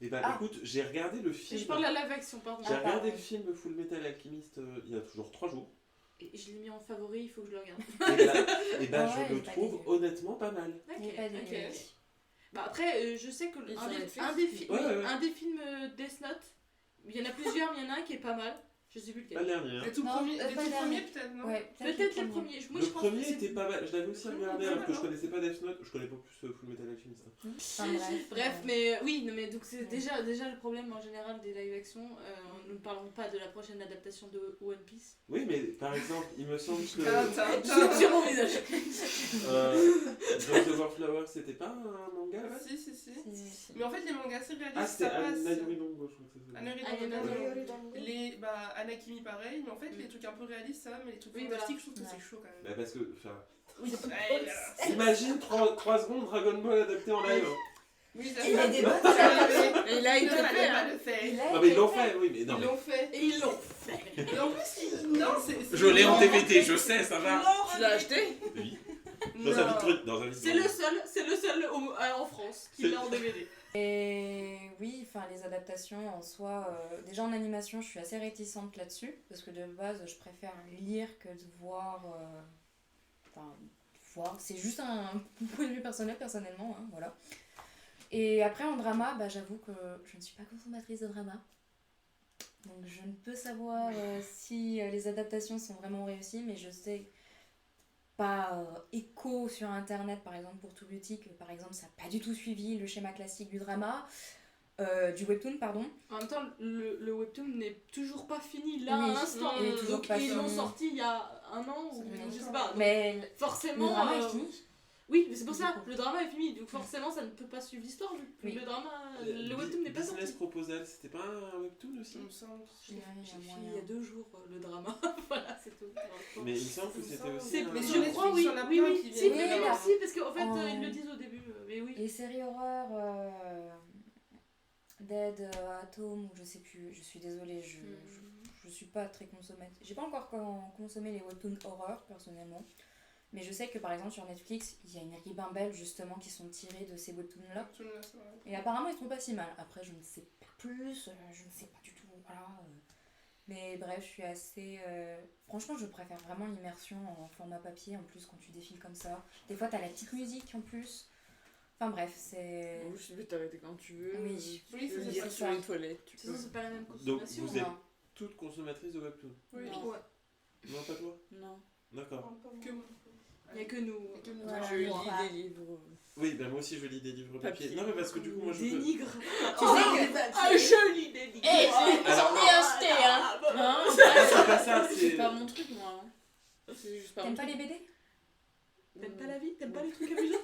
C: Et bah
A: Ah.
C: écoute, j'ai regardé le film.
E: Je parle de la live action, pardon.
C: J'ai
A: Ah,
C: regardé
A: pardon.
C: le film Full Metal Alchemist il y a toujours 3 jours.
E: Et je l'ai mis en favori, il faut que je le regarde.
C: Et bah
A: Ah ouais,
C: je
A: il
C: le
A: est pas
C: trouve
A: dégueu.
C: honnêtement pas mal.
A: Il est pas
E: ok.
A: dégueu.
E: Bah après, je sais que
B: Il est
E: un
B: sur
E: des,
B: Netflix
E: un des fi-
C: Ouais,
E: oui,
C: ouais, ouais.
E: un des films Death Note, il y en a plusieurs, mais il y en a un qui est pas mal. Je sais plus
C: Pas
E: lequel.
C: le dernier. Hein.
D: Les tout
A: Non,
D: premiers,
A: pas
D: les
A: le
D: tout
A: dernier.
D: premiers peut-être, non?
A: Ouais,
E: Peut-être les premiers. Moi,
C: Le
E: je pense que
C: premier
E: c'est-
C: était pas mal, je l'avais aussi
D: Le
C: regardé
D: premier
C: alors que
D: était
C: je
D: pas
C: connaissais pas Death Note, je connais pas plus Full Metal Alchemist. Hein.
A: Enfin, bref.
E: Bref, mais oui, non, mais donc c'est
A: Ouais.
E: déjà le problème en général des live action. Nous ne parlons pas de la prochaine adaptation de One Piece.
C: Oui, mais par exemple, il me semble que
E: Sur mon visage.
C: Breath of Flower, c'était pas un manga là
D: Si, si, si.
A: C'est-
D: Mais en fait, les mangas assez réalistes,
C: Ah, c'était
D: ça passe.
C: Anayori Dongo, je crois que c'est ça.
D: Anayori
E: Anayori
D: Dongo.
E: Dongo.
D: Les Anakimi pareil, mais en fait les trucs un peu réalistes ça va, mais les trucs
E: Oui,
D: fantastiques je trouve que
A: voilà.
D: c'est chaud quand même.
C: Bah parce que, enfin,
D: Oui, ouais,
C: imagine 3 secondes Dragon Ball adapté en live.
D: oui, ça
A: Il
D: va.
A: a des bonnes
B: Et là, il
D: Il
B: te
D: fallait
B: fait,
D: pas
B: hein.
D: le faire.
A: Il a
C: Non mais ils
A: été
C: l'ont
A: fait.
C: fait, oui, mais non
D: Ils
C: mais...
D: l'ont fait.
E: Et ils l'ont fait.
D: Et en plus, non, c'est.
C: Je l'ai en
D: non.
C: DVD, je sais, ça va.
B: Tu l'as acheté?
C: Oui,
D: Non.
C: dans un vitre, dans un vitre.
E: C'est le seul en France qui l'a en DVD.
A: Et oui, enfin les adaptations en soi, déjà en animation je suis assez réticente là-dessus, parce que de base je préfère lire que de voir, c'est juste un point de vue personnel personnellement, hein, voilà. Et après en drama, bah, j'avoue que je ne suis pas consommatrice de drama, donc je ne peux savoir si les adaptations sont vraiment réussies, mais je sais pas écho sur internet par exemple pour Too Beauty que par exemple ça n'a pas du tout suivi le schéma classique du drama, du webtoon pardon.
E: En même temps, le webtoon n'est toujours pas fini là
A: Oui,
E: à l'instant.
A: il est toujours
E: Donc
A: pas
E: ils l'ont
A: fini.
E: sorti il y a un an ou je sais pas. Donc,
A: Mais le
E: forcément.
A: drama est fini.
E: Oui, mais c'est pour ça, le drama est fini, donc forcément ça ne peut pas suivre l'histoire.
A: Oui.
E: Le drama, le webtoon n'est pas
C: Business
E: sorti.
C: Proposal, c'était pas un webtoon aussi?
D: Il me semble.
E: Je l'ai
A: Ouais, il y a
E: fini
A: moyen.
E: il y a 2 jours le drama, voilà c'est tout.
C: Mais il me semble que c'était aussi
E: C'est-
C: un...
D: mais
E: je
D: sur Netflix,
E: crois, oui,
D: il y en a
E: oui,
D: plein
E: oui,
D: qui
E: si,
D: viennent
E: mais
A: de là-bas.
E: merci, parce qu'en fait
A: En-
E: ils le disent au début, mais oui.
A: Les séries horreur, Dead, Atom, ou je sais plus, je suis désolée, je suis pas très consommatrice. J'ai pas encore consommé les webtoons horreur personnellement, mais je sais que par exemple sur Netflix, il y a une ribambelle justement qui sont tirées de ces webtoons là. Et apparemment ils sont pas si mal. Après je ne sais pas plus, je ne sais pas du tout, voilà. Mais bref, je suis assez... Franchement, je préfère vraiment l'immersion en format papier, en plus quand tu défiles comme ça. Des fois t'as la petite musique en plus. Enfin bref, c'est...
B: Oui, je vais t'arrêter quand tu veux.
A: Oui.
B: Tu
D: Oui,
B: peux
D: c'est
B: lire
A: ça.
B: sur les toilettes. Tu
E: De toute façon
B: peux.
E: c'est pas la même
C: Donc
E: consommation.
C: vous êtes
A: Non.
C: toutes consommatrices de webtoon?
D: Oui.
A: Non.
E: Ouais.
C: Non, pas toi?
B: Non.
C: D'accord.
D: Que moi.
E: Il n'y a que nous.
D: Que nous.
A: Voilà.
B: Je lis
A: Voilà.
B: des livres.
C: Oui, ben moi aussi je lis des livres papier.
B: Papier.
C: Non mais parce que du coup moi je peux...
E: Dénigre.
A: Tu sais que...
E: Ah, je lis des livres.
A: j'en ai acheté, hein.
B: Non,
C: C'est pas ça,
B: c'est
C: c'est...
B: pas mon truc, moi. hein. C'est juste pas
A: T'aimes
B: mon
A: pas les
B: truc.
A: BD?
E: T'aimes pas la vie? T'aimes pas les trucs amusants?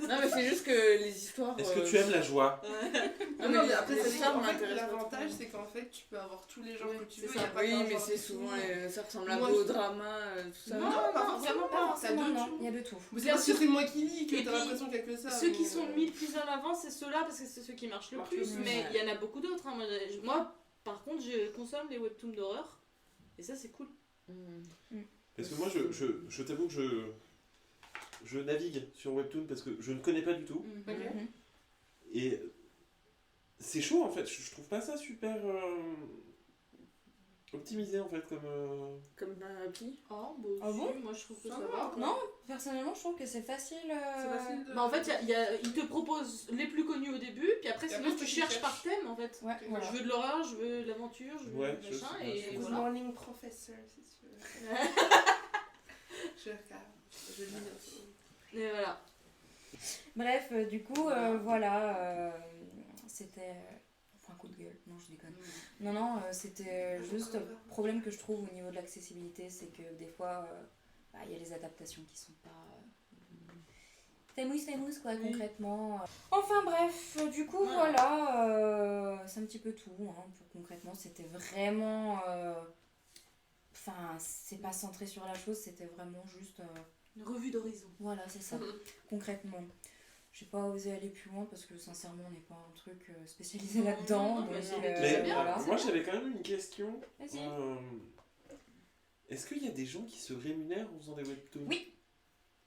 B: Non, mais c'est juste que les histoires.
C: Est-ce que tu aimes la joie?
B: Non,
D: Non, mais
B: les
D: après, ça
B: histoires
D: dit qu'en fait,
B: m'intéressent pas
D: l'avantage,
B: trop.
D: c'est qu'en fait, tu peux avoir tous les genres
E: Oui,
D: que tu
E: c'est
D: veux.
E: ça.
D: y a pas
B: Oui,
D: qu'un
B: mais
D: genre
B: c'est
D: défini.
B: souvent. Ça ressemble un
D: Moi,
B: peu au
D: je-
B: drama, tout ça.
D: Non, pas
E: non, vraiment pas.
A: Forcément,
D: de
A: non,
D: tout.
A: il y a de tout.
D: Mais c'est parce que c'est moi qui lis que
E: Et
D: t'as
E: puis,
D: l'impression qu'il y a que ça.
E: Ceux qui
D: mais,
E: sont mis le plus en avant, c'est ceux-là parce que c'est ceux qui marchent le
D: Marchent
E: plus.
D: le plus,
E: Mais
A: ouais.
E: il y en a beaucoup d'autres. Hein. Moi, par contre, je consomme les webtoons d'horreur. Et ça, c'est cool.
C: Parce que moi, je t'avoue que je navigue sur Webtoon parce que je ne connais pas du tout.
E: Mhm.
D: Ok.
C: Et c'est chaud en fait, je trouve pas ça super optimisé en fait
B: Comme un appli.
E: Oh, bah,
A: Ah
E: si,
A: bon
E: moi je trouve que
D: Ça
E: ça
D: va,
E: va.
D: quoi.
A: Non, personnellement, je trouve que c'est facile.
D: C'est facile de...
E: Bah, en fait, il te propose les plus connus au début, puis après,
D: Et
E: sinon,
D: après,
E: tu
D: tu
E: cherches
D: cherches.
E: par thème en fait.
A: Ouais, voilà.
E: Je veux de l'horreur, je veux de l'aventure, je veux
C: Ouais,
E: du
C: je
E: machin,
C: sais,
E: et
C: je sais.
D: Good
E: voilà.
D: morning, professeur, si tu veux. Je regarde, je lis.
E: Et voilà.
A: Bref, du coup, voilà, c'était. Enfin, un coup de gueule, non, je déconne. Non, c'était juste le problème que je trouve au niveau de l'accessibilité, c'est que des fois, il y a les adaptations qui sont pas. Famous, quoi,
E: Oui.
A: concrètement. Enfin, bref, du coup, voilà, c'est un petit peu tout. Hein, pour concrètement, c'était vraiment. Enfin, c'est pas centré sur la chose, c'était vraiment juste.
E: Une revue d'horizon.
A: Voilà, c'est ça, concrètement. J'ai pas osé aller plus loin parce que sincèrement, on n'est pas un truc spécialisé
E: Non,
A: là-dedans.
E: non,
A: Donc,
E: mais c'est
C: Mais
E: bien,
A: voilà.
C: moi j'avais quand même une question.
A: Vas-y.
C: Est-ce qu'il y a des gens qui se rémunèrent en faisant des webtoons?
A: Oui.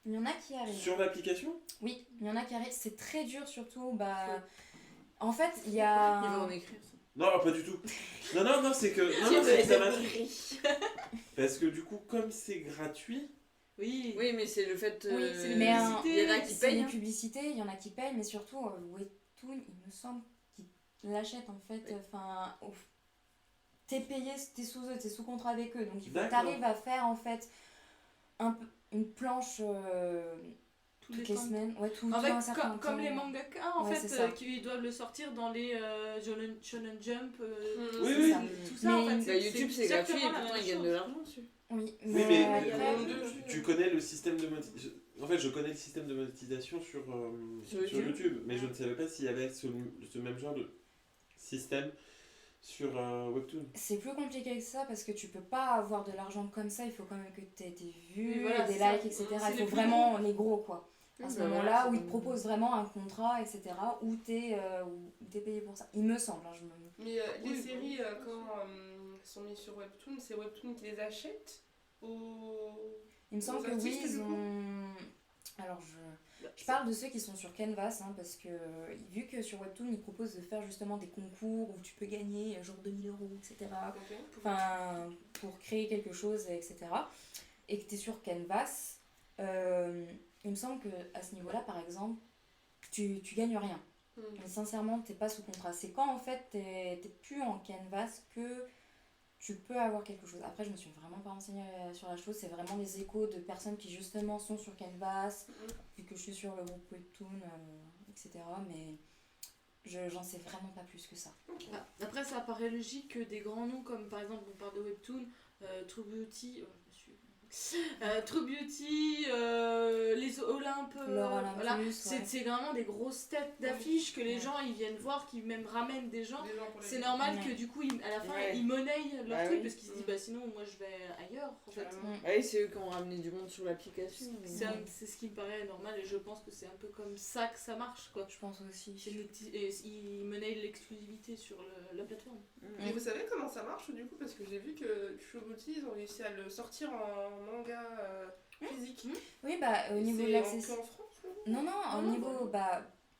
A: Il y en a qui arrivent.
C: Sur l'application?
A: Oui, il y en a qui arrivent. C'est très dur, surtout. En fait, il y a.
B: Il va en écrire ça.
C: Non, pas du tout. Non, c'est que. Non, c'est que ça m'a. Parce que du coup, comme c'est gratuit.
E: Oui.
B: Oui, mais c'est le fait.
E: Oui, c'est les
A: Mais
E: publicités.
B: il y en a qui
A: c'est
B: payent.
A: les
B: hein.
A: publicités, il y en a qui payent, mais surtout, Webtoon, il me semble qu'ils l'achètent en fait. Enfin, t'es payé, t'es sous contrat avec eux. Donc il faut que
C: D'accord.
A: t'arrives à faire en fait une planche toutes les
E: temps.
A: semaines. Ouais, tout
E: En
A: tout un
E: fait,
A: certain
E: comme
A: temps.
E: les mangaka, en
A: Ouais,
E: fait,
A: c'est ça.
E: qui doivent le sortir dans les Shonen Jump,
C: Oui,
A: c'est
C: oui.
A: ça.
E: tout ça, en
A: Mais-
E: fait.
B: Bah, YouTube c'est gratuit et
E: exactement la
B: pourtant
E: même
B: ils gagnent
E: chose.
B: de l'argent dessus.
A: Oui,
C: Oui, mais
A: après,
C: tu connais le système de monétisation. En fait, je connais le système de monétisation sur YouTube, mais je ne savais pas s'il y avait ce même genre de système sur Webtoon.
A: c'est plus compliqué que ça parce que tu peux pas avoir de l'argent comme ça, il faut quand même que tu aies des vues,
E: Oui, voilà,
A: des
E: c'est ça.
A: likes, etc.
E: C'est
A: Il
E: les
A: faut
E: plus
A: vraiment les gros quoi. À
B: Oui,
A: ce
B: bah
A: moment-là
B: voilà,
A: où
B: c'est
A: ils te
B: comme-
A: proposent vraiment un contrat, etc. où t'es payé pour ça. Il me semble. Hein,
D: Mais les
E: Oui,
D: séries, quand sont mises sur Webtoon, c'est Webtoon qui les achète
A: Il me semble
D: aux
A: que oui,
D: artistes,
A: ils
D: du coup
A: ont. Alors je parle de ceux qui sont sur Canvas hein, parce que vu que sur Webtoon ils proposent de faire justement des concours où tu peux gagner genre 2000 € etc.
D: Ok.
A: Enfin, pour créer quelque chose, etc. Et que tu es sur Canvas, il me semble qu'à ce niveau-là, par exemple, tu gagnes rien. Mais sincèrement, tu n'es pas sous contrat. C'est quand en fait tu n'es plus en Canvas que tu peux avoir quelque chose. Après, je me suis vraiment pas renseignée sur la chose. C'est vraiment des échos de personnes qui justement sont sur Canvas, vu que je suis sur le groupe Webtoon, etc. Mais j'en sais vraiment pas plus que ça.
E: Ah, après, ça paraît logique que des grands noms comme par exemple, on parle de Webtoon, True Beauty, True Beauty, les Olympe,
A: Laure Olympus,
E: voilà,
A: ouais.
E: c'est vraiment des grosses têtes d'affiches que les gens ils viennent voir, qui même ramènent des gens.
D: Des gens pour les-
E: C'est normal
A: Ouais.
E: que du coup, à la fin,
B: Ouais.
E: ils monnaient leur
B: Bah
E: truc
B: oui.
E: parce qu'ils se disent bah sinon moi je vais ailleurs en fait.
D: Carrément.
B: Ah oui, c'est eux qui ont ramené du monde sur l'application.
E: C'est ce qui me paraît normal et je pense que c'est un peu comme ça que ça marche quoi.
A: Je pense aussi.
E: Et ils monnaient l'exclusivité sur la plateforme.
D: Et vous savez comment ça marche du coup? Parce que j'ai vu que True Beauty, ils ont réussi à le sortir en manga physique.
A: Oui, bah au
D: Et
A: niveau de
D: c'est
A: l'accessibilité.
D: que en France ou?
A: Non, au
E: Non,
A: niveau,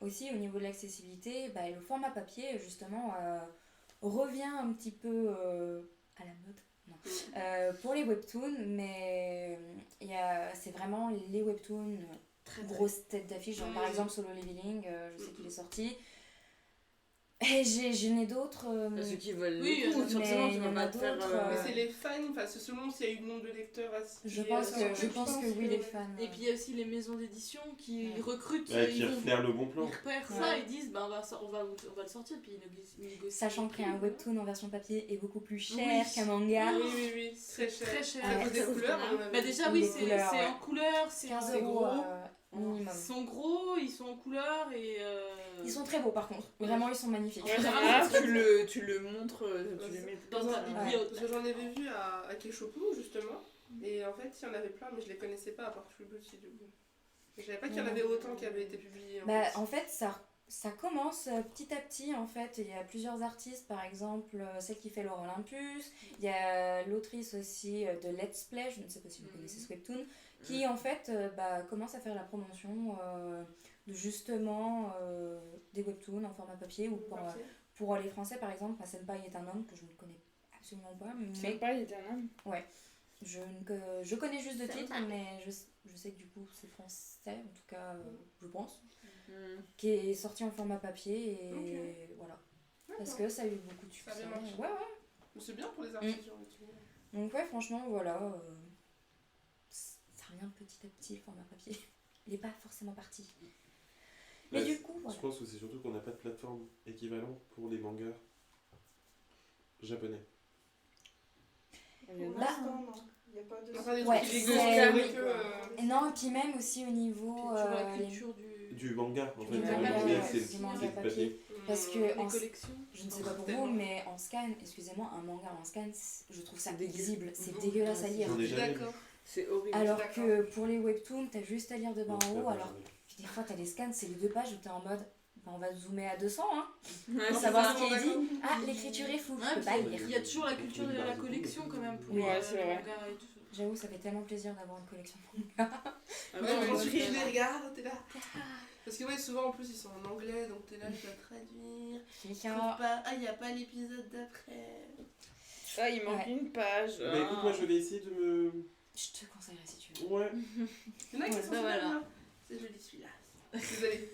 A: aussi au niveau de l'accessibilité, le format papier, justement, revient un petit peu à la mode. Non. Pour les webtoons, mais c'est vraiment les webtoons
E: Très
A: grosses têtes d'affiche. Genre, par
D: Mm.
A: exemple, Solo Leveling, je sais qu'il est sorti. Et j'en ai d'autres.
B: Ceux qui veulent
E: Oui,
B: le coup,
A: mais
B: forcément,
A: il
B: tu
A: y
B: vas
A: en
B: pas
A: a
B: te faire.
A: d'autres,
D: Mais c'est les fans, enfin c'est selon s'il y a eu le nombre de lecteurs à
A: Je pense que oui, les fans.
E: Et puis il y a aussi les maisons d'édition qui
A: Ouais.
E: recrutent,
C: Ouais, qui
E: ils vont
C: repèrent le bon plan.
E: ils repèrent
A: Ouais.
E: ça, ils disent bah, on va le sortir, puis ils négocient.
A: Sachant
E: le
A: qu'un
E: prix,
A: webtoon en version papier est beaucoup plus cher
E: Oui.
A: qu'un manga.
D: Oui, très cher.
E: Très cher.
D: À cause des
A: Ouais.
D: couleurs, on avait
E: Bah déjà
A: Les
E: oui, c'est
A: couleurs, ouais.
E: en couleur, c'est
A: 15
E: c'est
A: €
E: gros.
A: minimum.
E: Ils sont gros, ils sont en couleur et.
A: Ils sont très beaux par contre. Vraiment, ils sont magnifiques.
E: Ouais.
B: Ah, tu le montres, tu les mets.
E: dans ta
A: Ouais.
E: bibliothèque.
D: Parce que j'en avais vu à Keshopu justement, et en fait il y en avait plein, mais je les connaissais pas à part True Beauty du coup. Je savais pas qu'il y en avait autant qui avaient été publiés.
A: Bah, en fait, ça, Ça commence petit à petit en fait. Il y a plusieurs artistes, par exemple celle qui fait Laure Olympus. Il y a l'autrice aussi de Let's Play, je ne sais pas si vous connaissez ce webtoon, qui en fait commence à faire la promotion de justement des webtoons en format papier ou pour les Français par exemple. Ma senpai est un homme que je ne connais absolument pas. Mais
B: Senpai était un homme.
A: ouais. Je connais juste de titre, mais je sais que du coup c'est français, en tout cas je pense, qui est sorti en format papier et voilà. Parce que ça a eu beaucoup de succès.
D: Ça a bien marché.
A: Ouais.
D: C'est bien pour les artistes, j'ai envie de dire.
A: Donc ouais, franchement, voilà. Ça revient petit à petit le format papier. Il n'est pas forcément parti. Mais
C: Ouais,
A: du coup,
C: Je
A: voilà.
C: pense que c'est surtout qu'on n'a pas de plateforme équivalente pour les mangas japonais.
F: Pour
A: Bah,
F: l'instant, non. Il n'y a pas de...
D: Enfin, des
A: Ouais,
D: trucs qui
A: c'est-
D: existent avec eux.
A: Et non, et puis même aussi au niveau...
E: Culture, la
A: les-
E: culture
C: Du manga, en fait.
A: Du
C: Le
A: manga,
C: manga,
A: ouais,
C: c'est
A: du manga
C: c'est le
A: papier.
C: papier.
A: Parce que
E: les
A: en-
E: collections.
A: Je ne sais pas pour
D: Tellement.
A: vous, mais en scan, excusez-moi, un manga en scan, je trouve ça
B: C'est dégueu.
A: illisible. C'est
D: Mhm.
A: dégueulasse à lire.
C: J'en ai jamais
D: D'accord.
B: C'est horrible.
A: Alors
D: d'accord.
A: que pour les webtoons, t'as juste à lire de bas en haut.
C: Non,
A: Alors puis des fois, t'as les scans, c'est les 2 pages où t'es en mode... on va zoomer à 200, hein,
B: Ouais,
A: pour
B: c'est
A: savoir
B: ça.
A: ce qui est dit. Ah, l'écriture est floue, je peux pas lire.
E: Il y a toujours la culture de la collection quand même pour
B: Ouais, c'est
E: les
B: vrai.
E: mangas et tout.
A: J'avoue, ça fait tellement plaisir d'avoir une collection de mangas.
B: Ah
D: Ouais,
B: bon,
D: mais
B: moi,
D: ensuite,
B: je-
D: tu les regardes, t'es là. Parce que ouais, souvent en plus ils sont en anglais, donc t'es là, je dois traduire. Je trouve pas... Ah, il n'y a pas l'épisode d'après.
B: Ah, il manque
A: Ouais.
B: une page.
C: Mais écoute, moi je vais essayer de me.
A: Je te conseillerais si tu veux.
C: Ouais.
D: Il y en a qui
A: Ouais,
D: sont
E: bah
D: super
E: voilà.
D: bien. C'est joli celui-là. Désolée.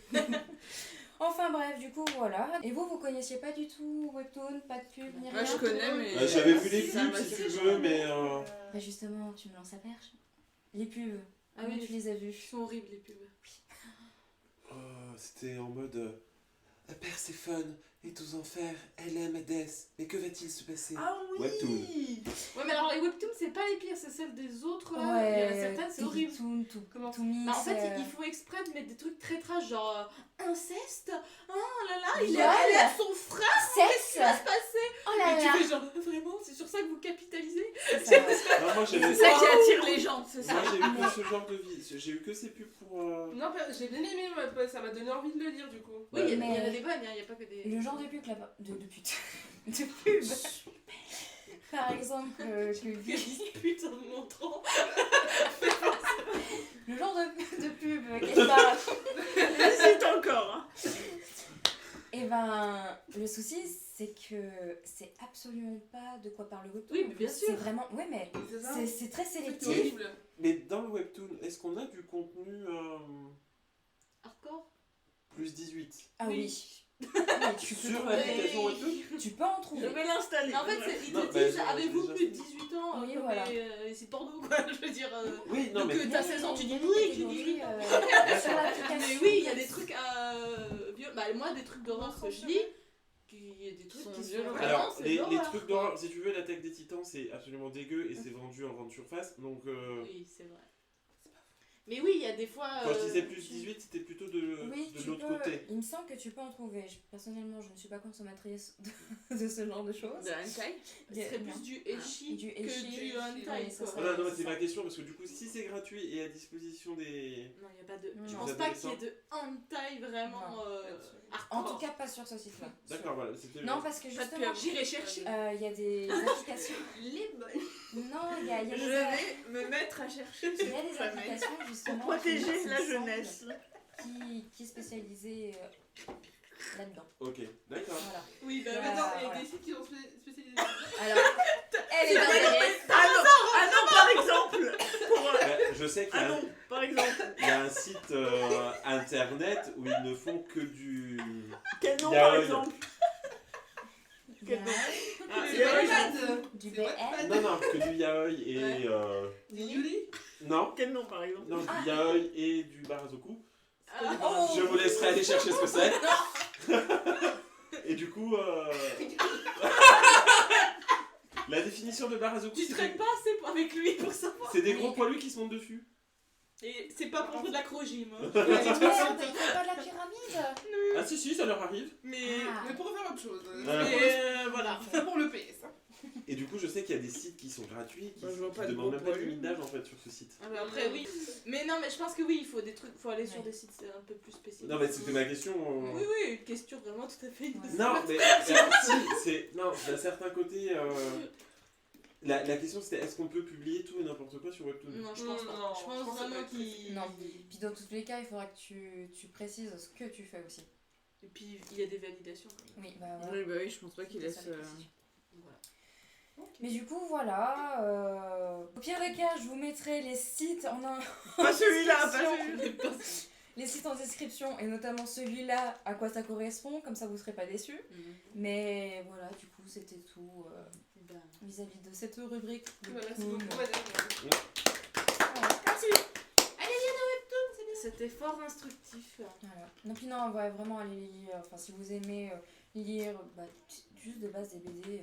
A: Enfin bref, du coup, voilà. Et vous connaissiez pas du tout Webtoon, pas de pub, ni
B: Moi,
A: rien?
B: je connais, mais.
C: J'avais vu les
B: Ça
C: pubs
B: m'a
C: si tu
B: fait
C: veux, mais.
A: Bah justement, tu me lances la perche. Les pubs,
E: Ah
A: comment
E: oui,
A: tu les as
E: Ils
A: vues?
E: sont horribles les pubs.
C: C'était en mode. Perséphone est aux enfers, elle aime Hadès, mais que va-t-il se passer?
D: Ah oui.
C: Webtoon.
E: Ouais, mais alors les webtoons, c'est pas les pires, c'est celles des autres là. Il y en a
A: Ouais,
E: certaines, c'est horrible.
A: Webtoon, tout,
D: Comment
A: tout mix.
E: Bah, en fait, ils font exprès de mettre des trucs très trash, genre inceste. Oh là là, il
A: Viol.
E: a son frère, qu'est-ce qui va
A: sexe.
E: se passer?
A: Oh là
E: Et tu
A: là.
E: fais genre, vraiment, c'est sur ça que vous capitalisez?
A: C'est ça, ouais.
C: Non, moi
B: C'est
C: j'avais.
B: ça qui attire les gens, c'est ça.
C: Moi j'ai eu que ce genre de vie. J'ai eu que ces pubs pour.
D: Non, j'ai bien aimé, ouais, ça m'a donné envie de le lire du coup.
E: Oui, il y,
A: Mais-
E: en a des bonnes, il n'y a pas que des.
A: Le genre de pub là-bas. De pute. De pub. Par exemple, que
E: Putain de montrant.
A: le genre de pub qu'elle parle.
B: Hésite encore. Hein.
A: Et ben, le souci, c'est que c'est absolument pas de quoi parle le webtoon.
E: Oui, mais bien sûr.
A: C'est vraiment. Ouais, mais
D: C'est ça.
A: c'est très
D: C'est
A: sélectif.
D: horrible.
C: Mais dans le webtoon, est-ce qu'on a du contenu
E: Hardcore.
C: plus 18
A: Ah
E: Oui.
A: oui. Oui, tu peux
C: sur
A: trouver-
C: l'application webtoon?
A: Tu peux en trouver.
B: Je vais l'installer.
E: Mais en fait, ils
C: Non,
E: te
C: bah,
E: disent,
C: j'ai
E: avez-vous
C: déjà
E: plus de
C: fait.
E: 18 ans?
A: Oui,
E: comme
A: voilà.
E: c'est porno, quoi, je veux dire.
C: Oui, non
E: Donc,
C: mais.
E: t'as 16 ans, tu dis
A: Il y a des
E: oui, j'ai
A: catégories,
E: 18 ans.
A: sur l'application.
E: Mais oui, il y a des trucs bah, moi, des trucs d'horreur que je lis, il y a des trucs
B: Sont
E: qui sont
B: violents.
E: vraiment,
C: Alors,
E: c'est
C: les
E: l'horreur,
C: trucs
E: quoi.
C: d'horreur, si tu veux, l'attaque des titans, c'est absolument dégueu et c'est vendu en grande surface. Donc,
E: Oui, c'est vrai. Mais oui, il y a des fois.
C: quand je disais plus 18, c'était plutôt de
A: Oui,
C: de
A: tu
C: l'autre
A: peux.
C: côté.
A: Il me semble que tu peux en trouver. Personnellement, je ne suis pas consommatrice de ce genre de choses.
B: De hentai.
E: Ce serait
A: Non.
E: plus du ecchi
A: Du
E: que
A: ecchi,
E: du hentai,
A: ouais, ça
E: quoi.
A: serait-
C: Voilà, non,
A: c'est
C: c'est
A: ça.
C: ma question parce que du coup, si c'est gratuit et à disposition des.
E: Non, il n'y a pas de.
A: Non,
E: Je
A: non.
E: pense pas qu'il y ait de hentai vraiment
A: Non.
E: hardcore.
A: En tout cas, pas sur ce site-là.
C: D'accord, voilà, c'était.
A: Non, parce que
E: Pas de
A: justement,
E: pub. J'irai chercher.
A: il y a des applications.
D: Les bonnes.
A: Non, il y a
B: Je
A: des
B: vais me mettre à chercher.
A: il y a des
B: Jamais.
A: applications
B: Pour
A: justement
B: protéger
A: qui,
B: la
A: il me semble,
B: jeunesse.
A: qui est spécialisée là-dedans.
C: Ok, d'accord.
A: Voilà.
E: Oui, bah
A: Bah,
E: maintenant.
D: Il y a
A: voilà.
D: des sites qui sont spécialisés.
A: Alors, elle est intéressée.
B: Ah non, par exemple. Pour,
C: Je sais qu'il y
B: ah
C: a
B: non, par exemple.
C: il y a un site internet où ils ne font que du.
B: Quel nom,
C: Yaoi.
B: par exemple?
A: Il y a
B: Ah,
D: C'est
B: Yaoi.
D: Wattpad.
A: du
D: C'est Wattpad.
C: Non, non, que du yaoi et.
E: Ouais.
D: Du Yuli.
C: Non,
B: Quel nom, par exemple?
C: non, du yaoi et du barazoku.
E: Ah,
C: Je vous laisserai aller chercher ce que c'est. Et du coup. La définition de barazoku,
E: Tu
C: c'est
E: traînes
C: des-
E: pas assez avec lui pour savoir.
C: c'est des gros poilus qui se montent dessus.
E: Et c'est pas pour de l'acrogym.
A: Merde, ils font pas de la pyramide.
C: Ah si, si, ça leur arrive.
E: Mais.
A: Ah.
D: Mais pour faire autre chose.
C: Ouais.
E: Mais voilà.
D: C'est pour le PS. hein.
C: Et du coup, je sais qu'il y a des sites qui sont gratuits, qui
B: Bah, je vois pas
C: qui
B: de
C: demandent même
B: gros
C: pas de
B: poils.
C: limite d'âge en fait sur ce site.
E: Ah bah après oui. Mais non mais je pense que oui, il faut des trucs, faut aller sur
A: Ouais.
E: des sites un peu plus spécifiques.
C: Non, mais c'était ma question.
E: Oui oui, une question vraiment tout à fait innocente.
C: Non, mais non, d'un certain côté, la question c'était est-ce qu'on peut publier tout et n'importe quoi sur Webtoon?
E: Non, je pense pas.
D: Non,
E: Je
D: je
E: pense
D: pense
E: vraiment
D: que
E: qu'il...
A: Non. Puis dans tous les cas, il faudra que tu précises ce que tu fais aussi.
E: Et puis il y a des validations.
A: Oui, bah voilà.
B: Oui, bah oui, je pense pas qu'il
A: C'est
B: laisse.
A: ça, les précisions.
E: Voilà.
A: Mais du coup, voilà. Au pire des cas, je vous mettrai les sites en un.
B: Pas celui-là, pas
A: description.
B: celui-là.
A: Les sites en description et notamment celui-là, à quoi ça correspond, comme ça vous serez pas déçus. Mais voilà, du coup, c'était tout
E: Ben,
A: vis-à-vis de cette rubrique.
D: Voilà, c'est
A: Webtoon.
D: beaucoup, madame.
A: Voilà.
E: c'était fort instructif.
A: Voilà. Non, puis non, ouais, vraiment, allez lire. Enfin, si vous aimez lire, juste de base des BD,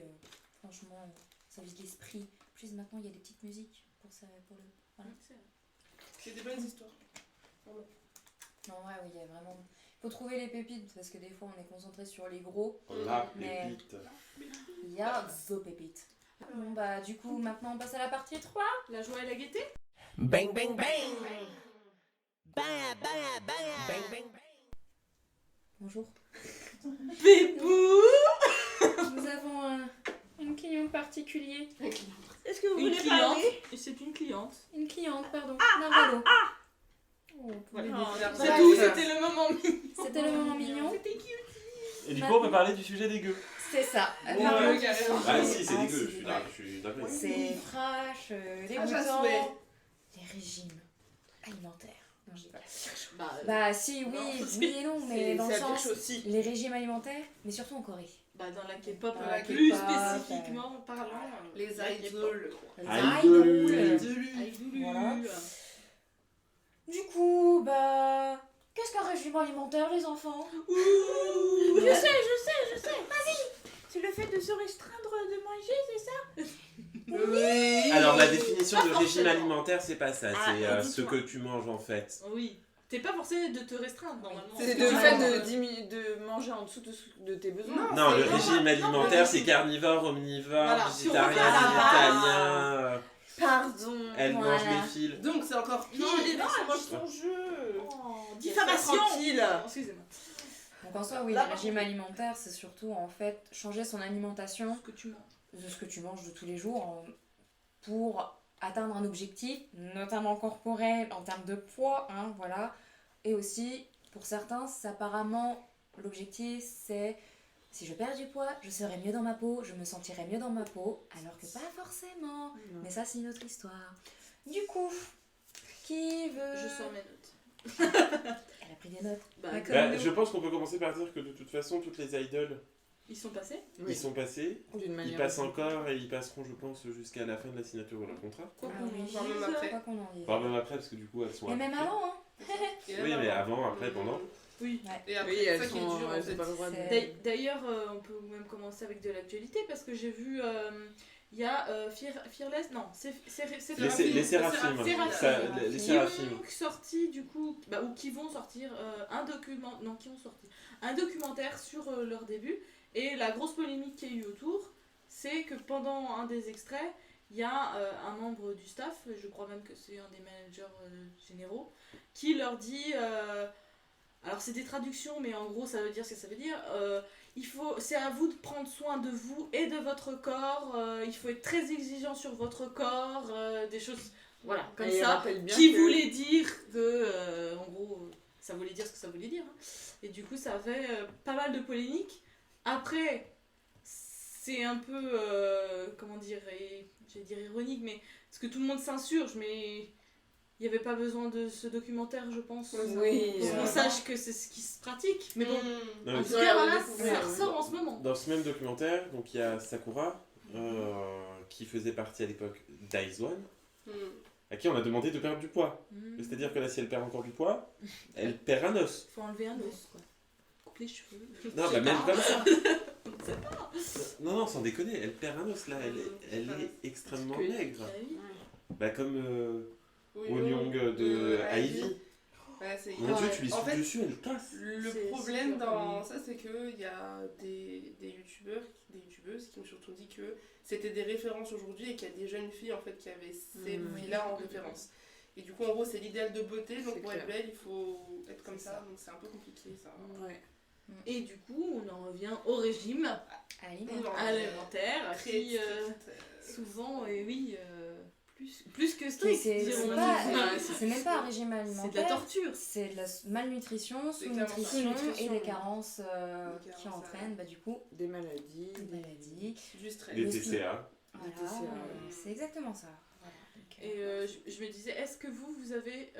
A: franchement, ça vide l'esprit. En plus, maintenant, il y a des petites musiques pour ça, pour le. Voilà.
D: C'est des bonnes histoires. Vraiment.
A: Non, ouais, oui, il y a vraiment. Faut trouver les pépites parce que des fois, on est concentré sur les gros.
C: La
A: Mais-
C: pépite.
A: Il y a the pépites. Bon, bah, du coup, maintenant, on passe à la partie 3.
E: La joie et la gaieté.
G: Bang bang bang. Bang bang bang bang bang.
A: Bonjour.
E: Bébou.
A: Nous avons un client particulier.
B: Est-ce que vous
E: Une
B: voulez
E: cliente.
B: parler?
E: C'est une cliente.
A: Une cliente, pardon. Narvalo. Oh,
E: Voilà.
A: bébé.
E: C'est
A: Bref.
E: tout, c'était le moment mignon.
A: C'était le moment mignon.
C: Et du coup, on peut parler du sujet dégueu.
A: C'est ça.
C: Ouais.
A: Narvalo.
C: Ah, si, c'est
A: Ah,
C: dégueu,
A: c'est
C: je suis là, je suis d'accord.
A: C'est trash, les
D: Trash à
A: boutons,
D: souhait.
A: les régimes alimentaires. Non, je dis pas.
E: Bah,
A: Bah si, oui,
E: Non,
A: oui et non, mais dans le
B: C'est la pire
A: sens,
B: chose, si.
A: les régimes alimentaires, mais surtout en Corée.
E: bah, dans la K-pop,
A: Dans la
E: plus
A: K-pop,
E: spécifiquement parlant.
D: Les
E: la K-pop.
D: idoles.
A: Les
C: Idol.
A: idols.
E: Idolu.
A: Voilà. Du coup, bah... Qu'est-ce qu'un régime alimentaire, les enfants?
B: Je sais. C'est le fait de se restreindre de manger, c'est ça?
D: Oui.
C: Alors, la définition
E: Pas
C: de régime
E: forcément.
C: alimentaire, c'est pas ça,
B: Ah,
C: c'est ce
B: dites-moi.
C: que tu manges en fait.
E: Oui. T'es pas forcé de te restreindre normalement.
B: C'est
A: le
B: le
A: fait
B: fait de manger en dessous de tes besoins.
C: Non, le
D: c'est-
C: régime
D: non,
C: alimentaire,
D: non,
C: c'est carnivore, omnivore,
E: Voilà,
C: végétarien,
E: si on revient
C: végétalien,
B: Pardon.
C: elle
A: Voilà.
C: mange des fils.
D: Donc c'est encore pire.
E: Non, elle
B: mange son jeu.
E: Oh,
B: Diffamation. Tranquille.
E: Excusez-moi.
A: Donc en soi, oui,
B: Là,
A: le régime alimentaire, c'est surtout en fait changer son alimentation
E: Ce que tu manges.
A: de ce que tu manges de tous les jours pour atteindre un objectif, notamment corporel, en termes de poids, hein, voilà. Et aussi, pour certains, apparemment, l'objectif, c'est si je perds du poids, je serai mieux dans ma peau, je me sentirai mieux dans ma peau, alors que pas forcément. Mais ça, c'est une autre histoire. Du coup, qui veut...
E: Je sors mes notes.
A: Elle a pris des notes.
E: Bah,
A: D'accord.
E: comme
C: Bah,
E: nous,
C: je pense qu'on peut commencer par dire que de toute façon, toutes les idoles,
E: ils sont passés.
C: ils sont passés,
B: D'une
C: ils
B: manière.
C: passent encore et ils passeront, je pense, jusqu'à la fin de la signature de leur contrat.
E: Quoi
A: Ah
E: qu'on
A: oui.
E: en
D: Voire même
E: dise.
D: après.
A: Quoi qu'on en dise.
C: Enfin, même après, parce que du coup, elles sont
A: Et même
C: appliquées.
A: avant, hein.
D: Et
C: Oui,
D: là,
C: mais avant, après, pendant.
E: Oui.
D: Et après,
B: Oui,
D: c'est
B: elles
D: ça qui est
B: sont
D: dur en
B: elles
D: fait.
B: ont pas le droit de.
A: C'est-
E: D'ailleurs, on peut même commencer avec de l'actualité parce que j'ai vu. Il y a Fearless. Non, c'est
C: Les
E: Séraphimes.
C: séraphimes.
E: Séraphimes.
C: Ça, les
E: Qui
C: séraphimes.
E: ont sorti du coup, ou qui vont sortir un documentaire sur leur début. Et la grosse polémique qu'il y a eu autour, c'est que pendant un des extraits, il y a un membre du staff, je crois même que c'est un des managers généraux, qui leur dit, alors c'est des traductions, mais en gros ça veut dire ce que ça veut dire, c'est à vous de prendre soin de vous et de votre corps, il faut être très exigeant sur votre corps, des choses, voilà, comme
B: Et il
E: ça,
B: rappelle bien
E: qui
B: que-
E: voulait dire que, en gros, ça voulait dire ce que ça voulait dire. Hein. Et du coup, ça avait pas mal de polémiques. Après, c'est un peu, comment dire, j'allais dire ironique, mais parce que tout le monde s'insurge, mais il n'y avait pas besoin de ce documentaire, je pense,
B: Oui.
E: pour qu'on sache que c'est ce qui se pratique. Mais bon,
C: Non,
E: en
C: mais
E: tout
B: Ouais,
E: cas,
B: on
E: voilà,
B: découvre,
E: ça
B: ouais.
E: ressort en ce moment.
C: dans ce même documentaire, donc il y a Sakura, qui faisait partie à l'époque d'Ice-One, à qui on a demandé de perdre du poids. C'est-à-dire que là, si elle perd encore du poids, elle perd un os.
E: Faut enlever un os, quoi. Coupe les cheveux.
C: Non,
E: Je sais
C: bah même
E: pas.
C: comme ça.
E: Je sais pas.
C: Non, sans déconner, elle perd un os là, elle est extrêmement maigre.
E: Ah oui.
C: Bah comme
D: Oui,
C: Oonyong de Ivy.
D: Ouais, c'est
C: Mon dieu,
D: ouais.
C: tu lui
D: En
C: souffles
D: fait,
C: dessus, elle casse.
D: le
E: C'est
D: problème
E: sûr.
D: dans ça, c'est qu'il y a des youtubeurs, des youtubeuses qui ont surtout ont dit que c'était des références aujourd'hui et qu'il y a des jeunes filles en fait qui avaient ces filles-là en référence. Et du coup, en gros, c'est l'idéal de beauté, donc
B: C'est
D: pour
B: clair.
D: être belle, il faut être comme
A: C'est
D: ça,
A: ça.
D: donc c'est un peu compliqué ça.
E: Ouais. Et du coup, on en revient au régime
A: Alimentaire.
E: alimentaire
D: Très
E: qui
D: strict,
E: souvent, et oui, plus que
A: Mais
E: strict,
A: c'est
E: dirons-nous.
A: c'est même pas un régime
E: C'est de la
A: alimentaire.
E: torture.
A: C'est de la malnutrition,
D: C'est clairement ça.
A: sous-nutrition et
E: Sous-nutrition.
A: des carences
D: Des
A: qui
D: carences,
A: entraînent bah, du coup
B: Des maladies.
A: des maladies.
D: du stress.
C: Les
A: Le
C: TCA.
A: Voilà,
B: TCA,
A: c'est exactement ça. Voilà. Donc,
E: Et je me disais, est-ce que vous avez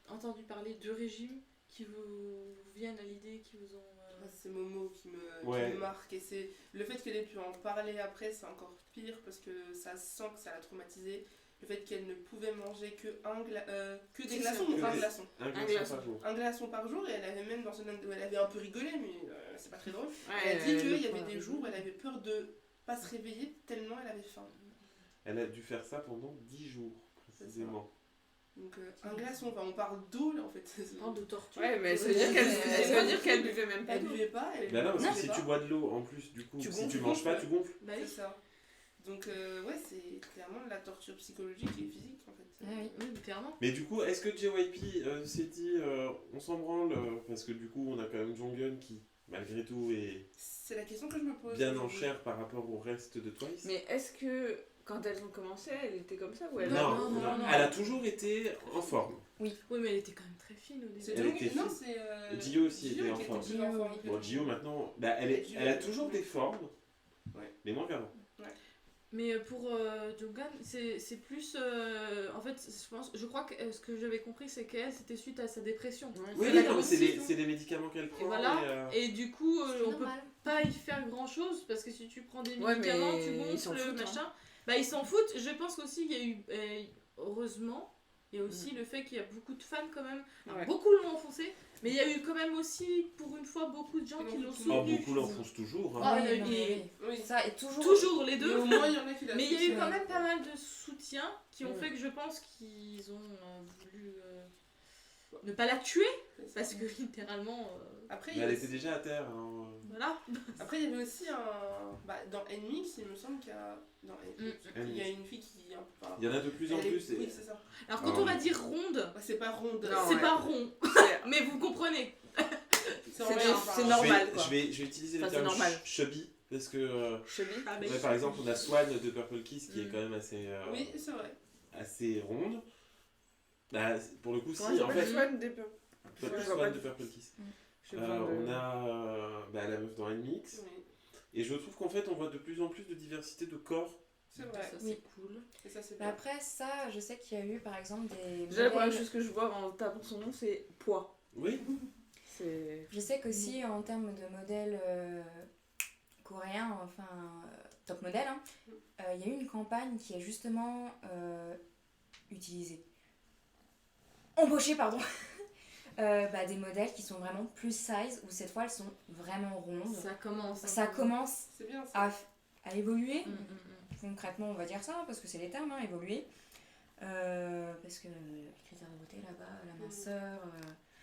E: entendu parler de régimes qui vous viennent à l'idée, qui vous ont...
D: Moi, c'est Momo qui
C: Ouais.
D: me marque et c'est le fait qu'elle ait pu en parler après, c'est encore pire parce que ça sent que ça l'a traumatisée. Le fait qu'elle ne pouvait manger que des
B: C'est
D: glaçons,
B: ça.
D: donc un
C: Que
D: glaçon.
C: Un
B: glaçon.
C: glaçon par jour.
D: Un glaçon par jour et elle avait même dans une où elle avait un peu rigolé, mais c'est pas très drôle.
B: Ouais,
D: Elle a dit qu'il y
B: le
D: avait
B: pain.
D: des jours où elle avait peur de pas se réveiller tellement elle avait faim.
C: Elle a dû faire ça pendant 10 jours, précisément.
D: Donc un glaçon, enfin on parle d'eau là en fait.
E: On parle de torture.
B: Ouais, mais ça
D: veut
B: veut
D: dire
B: qu'elle buvait même pas
D: Elle
B: d'eau.
D: buvait pas, elle
C: Bah non, parce que
D: buvait
C: si
D: pas.
C: tu bois de l'eau, en plus, du coup,
D: Tu
C: si
D: gonfles,
C: tu manges pas,
D: ouais.
C: tu gonfles.
E: Bah
D: C'est
E: oui.
D: ça. Donc ouais, c'est clairement de la torture psychologique et physique en fait.
A: Ah oui.
E: Oui, clairement.
C: Mais du coup, est-ce que JYP s'est dit, on s'en branle, parce que du coup, on a quand même Jonghyun qui, malgré tout, est
D: C'est la question que je me pose.
C: bien en
D: aujourd'hui.
C: chair par rapport au reste de Twice.
B: Mais est-ce que quand elles ont commencé, elle était comme ça ou elle
C: Non,
E: non, non.
C: elle a toujours été en forme.
E: Oui, mais elle était quand même très fine au début.
D: C'est
C: Elle
D: Jung-
C: était
D: non,
C: fine.
D: c'est
C: Gio aussi
D: Gio
C: était en
D: qui
C: forme.
D: plus en forme que-
C: Bon, Gio maintenant, bah, elle a toujours des formes,
D: Ouais.
C: mais moins qu'avant.
E: Mais pour Jonghyun, c'est plus... en fait, je crois que ce que j'avais compris, c'est qu'elle, c'était suite à sa dépression.
C: Oui,
E: Elle
C: oui,
E: a
C: non, mais c'est
E: aussi-
C: des médicaments qu'elle prend.
E: Et voilà.
C: et,
E: Et du coup,
A: C'est
E: on peut
A: normal.
E: pas y faire grand chose parce que si tu prends des
B: Ouais,
E: médicaments,
B: mais
E: tu
B: ils s'en
E: gonfles,
B: foutent,
E: machin. Bah, ils s'en foutent. Je pense qu'aussi, il y a eu, heureusement, il y a aussi le fait qu'il y a beaucoup de fans quand même. Alors,
B: Ouais.
E: beaucoup l'ont enfoncé, mais il y a eu quand même aussi, pour une fois, beaucoup de gens qui l'ont
C: Oh,
E: soutenu.
C: beaucoup l'enfoncent toujours. Hein.
A: Ah
E: il y a
A: oui,
E: eu
A: non,
E: des-
A: mais oui.
D: Oui.
A: Ça est toujours.
E: Toujours les
D: Mais
E: deux.
D: au moins il y en a qui la
E: Mais il y a eu
D: soutiennent.
E: quand même pas mal de soutiens qui ont
B: Ouais.
E: fait que je pense qu'ils ont voulu ne pas la tuer
D: C'est ça.
E: parce que littéralement
D: Après,
C: Mais elle était déjà à terre. Hein.
E: voilà.
D: Après, il y avait aussi un. Bah, dans NMIX, il me semble qu'il y a. Dans NMIX, il y a une fille qui. Enfin,
C: Il y en a de plus en
D: elle est-
C: plus.
D: Oui, c'est ça.
E: Alors quand
C: Ah,
E: on va
C: oui.
E: dire ronde,
D: Bah, c'est pas ronde.
B: Non,
E: c'est
B: ouais.
E: pas rond, mais vous comprenez.
D: C'est
B: C'est
D: vrai,
B: c'est
D: enfin,
B: normal, quoi.
C: Je vais utiliser le
B: Enfin, c'est
C: terme
B: normal.
C: chubby parce que
B: Chubby.
E: Ah, mais
C: ouais, par exemple on a Swan de Purple Kiss qui est
E: Mm.
C: quand même assez
D: Oui, c'est vrai.
C: assez ronde. Bah, pour le coup
B: Comment
C: si
B: ça
C: en
B: s'appelle
C: fait
B: Swan des peu.
C: Purple
B: je vois
C: Swan
B: pas.
C: de Purple Kiss.
B: J'ai besoin de-
C: On a bah, la meuf dans NMIX
D: Oui,
C: et je trouve qu'en fait on voit de plus en plus de diversité de corps.
D: c'est vrai.
E: ça c'est
A: Oui.
E: cool.
D: Et ça, c'est
A: Mais
D: bien.
A: après, ça, je sais qu'il y a eu par exemple des.
B: Déjà, la première
A: modèles-
B: chose que je vois en tapant son nom, c'est poids.
C: Oui.
B: C'est.
A: Je sais qu'aussi en termes de modèles coréens, enfin top modèle, hein, il y a eu une campagne qui a justement utilisé, embauché pardon, des modèles qui sont vraiment plus size, où cette fois elles sont vraiment rondes.
E: Ça commence. un
A: Ça
E: peu.
A: commence
D: C'est bien ça.
A: à évoluer,
E: Mm.
A: concrètement on va dire ça, parce que c'est les termes, hein, évoluer. Parce que les critères de beauté là-bas, la minceur,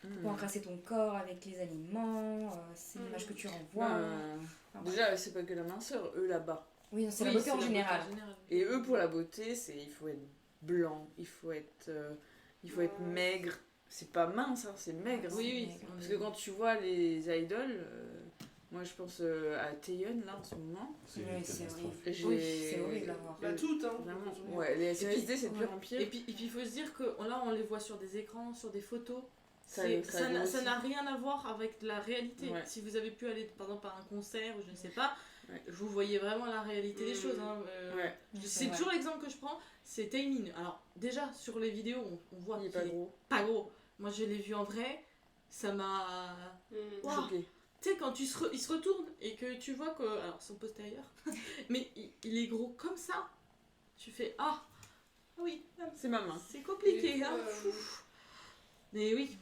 A: pourquoi encrasser ton corps avec les aliments, c'est l'image que tu renvoies. Enfin, bref.
B: Déjà, c'est pas que la minceur, eux là-bas.
A: Oui, c'est
E: Oui,
A: la beauté en général.
B: Et eux, pour la beauté, c'est il faut être blanc, il faut être maigre. C'est pas mince, hein, c'est maigre.
A: Ouais,
E: Oui,
A: c'est
E: oui.
A: maigre.
B: Parce que quand tu vois les idoles, moi je pense à Taeyeon là en ce moment.
C: C'est
A: Oui,
C: une
A: c'est
C: catastrophe.
B: J'ai-
A: Oui, c'est horrible à voir.
D: Bah, toutes, hein.
B: Vraiment, ouais, les SNSD c'est de pire en pire.
E: Et puis il faut se dire que là on les voit sur des écrans, sur des photos.
B: Ça-
E: C'est-
B: ça
E: Ça n'a-
B: grossit.
E: ça n'a rien à voir avec la réalité.
B: Ouais.
E: Si vous avez pu aller par exemple à un concert ou je ne sais pas,
B: Ouais.
E: vous voyez vraiment la réalité des choses. Hein.
B: Ouais,
E: C'est toujours l'exemple que je prends, c'est Taemin. Alors déjà sur les vidéos on voit
B: il est
E: qu'il
B: pas
E: est
B: gros.
E: pas gros. Moi je l'ai vu en vrai, ça m'a...
D: Mm.
E: Waouh.
B: Choqué.
E: Tu sais, quand il se retourne et que tu vois que. Alors, son postérieur, mais il est gros comme ça, tu fais ah oui,
B: C'est ma main.
E: c'est compliqué,
D: Et,
E: hein. Ouf. Mais oui.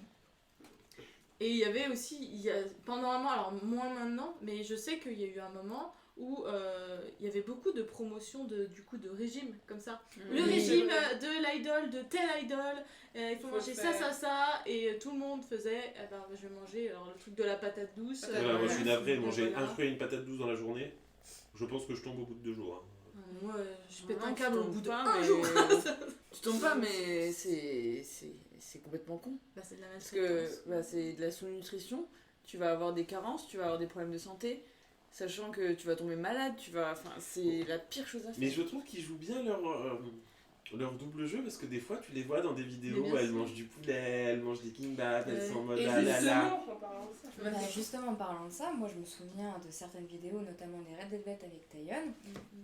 E: Et il y avait aussi, pendant un moment, alors moins maintenant, mais je sais qu'il y a eu un moment où il y avait beaucoup de promotions du coup de régime comme ça. Le
B: Oui.
E: régime de l'idole, de telle idole, il faut
D: Faut
E: manger
D: le
E: ça,
D: faire.
E: ça, et tout le monde faisait, eh ben, je vais manger alors, le truc de la patate douce.
C: Voilà, moi je suis navré de manger
E: voilà.
C: un fruit et une patate douce dans la journée. Je pense que je tombe au bout de 2 jours. Hein.
E: Moi, je pète
B: Non,
E: un
B: tu
E: câble au
B: tombes
E: bout de
B: pas,
E: un
B: mais-
E: jour.
B: Tu tombes pas, mais c'est complètement con.
E: Bah, c'est de la
B: Parce que
E: maltraitance.
B: c'est de la sous-nutrition, tu vas avoir des carences, tu vas avoir des problèmes de santé, sachant que tu vas tomber malade, enfin, c'est la pire chose à faire.
C: Mais je trouve qu'ils jouent bien leur double jeu parce que des fois tu les vois dans des vidéos
E: Mais bien
C: où elles
E: sûr.
C: mangent du poulet, elles mangent des kimbap, elles
E: Ouais.
C: sont en mode
D: Et
C: ah là là.
D: justement, en parlant de ça,
A: Bah, justement, en parlant de ça, moi je me souviens de certaines vidéos, notamment des Red Velvet avec Taeyeon,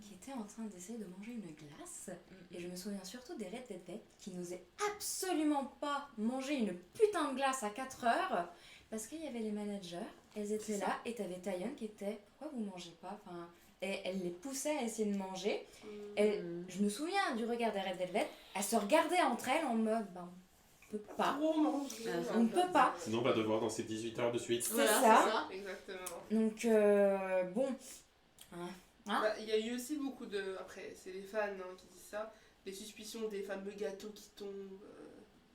A: qui était en train d'essayer de manger une glace. Et je me souviens surtout des Red Velvet qui n'osaient absolument pas manger une putain de glace à 4 heures parce qu'il y avait les managers, elles étaient là et t'avais Taeyeon qui était pourquoi vous mangez pas, enfin, et elle les poussait à essayer de manger. Je me souviens du regard des Red Velvet, elles se regardaient entre elles en mode ben, on peut pas.
D: trop manger.
A: On ne peut pas.
C: Sinon on va devoir danser 18 heures de suite.
A: C'est
E: Voilà,
A: ça.
E: c'est ça.
D: Exactement.
A: Donc bon. Hein.
D: Bah, il y a eu aussi beaucoup de. Après, c'est les fans qui disent ça. Les suspicions des fameux gâteaux qui tombent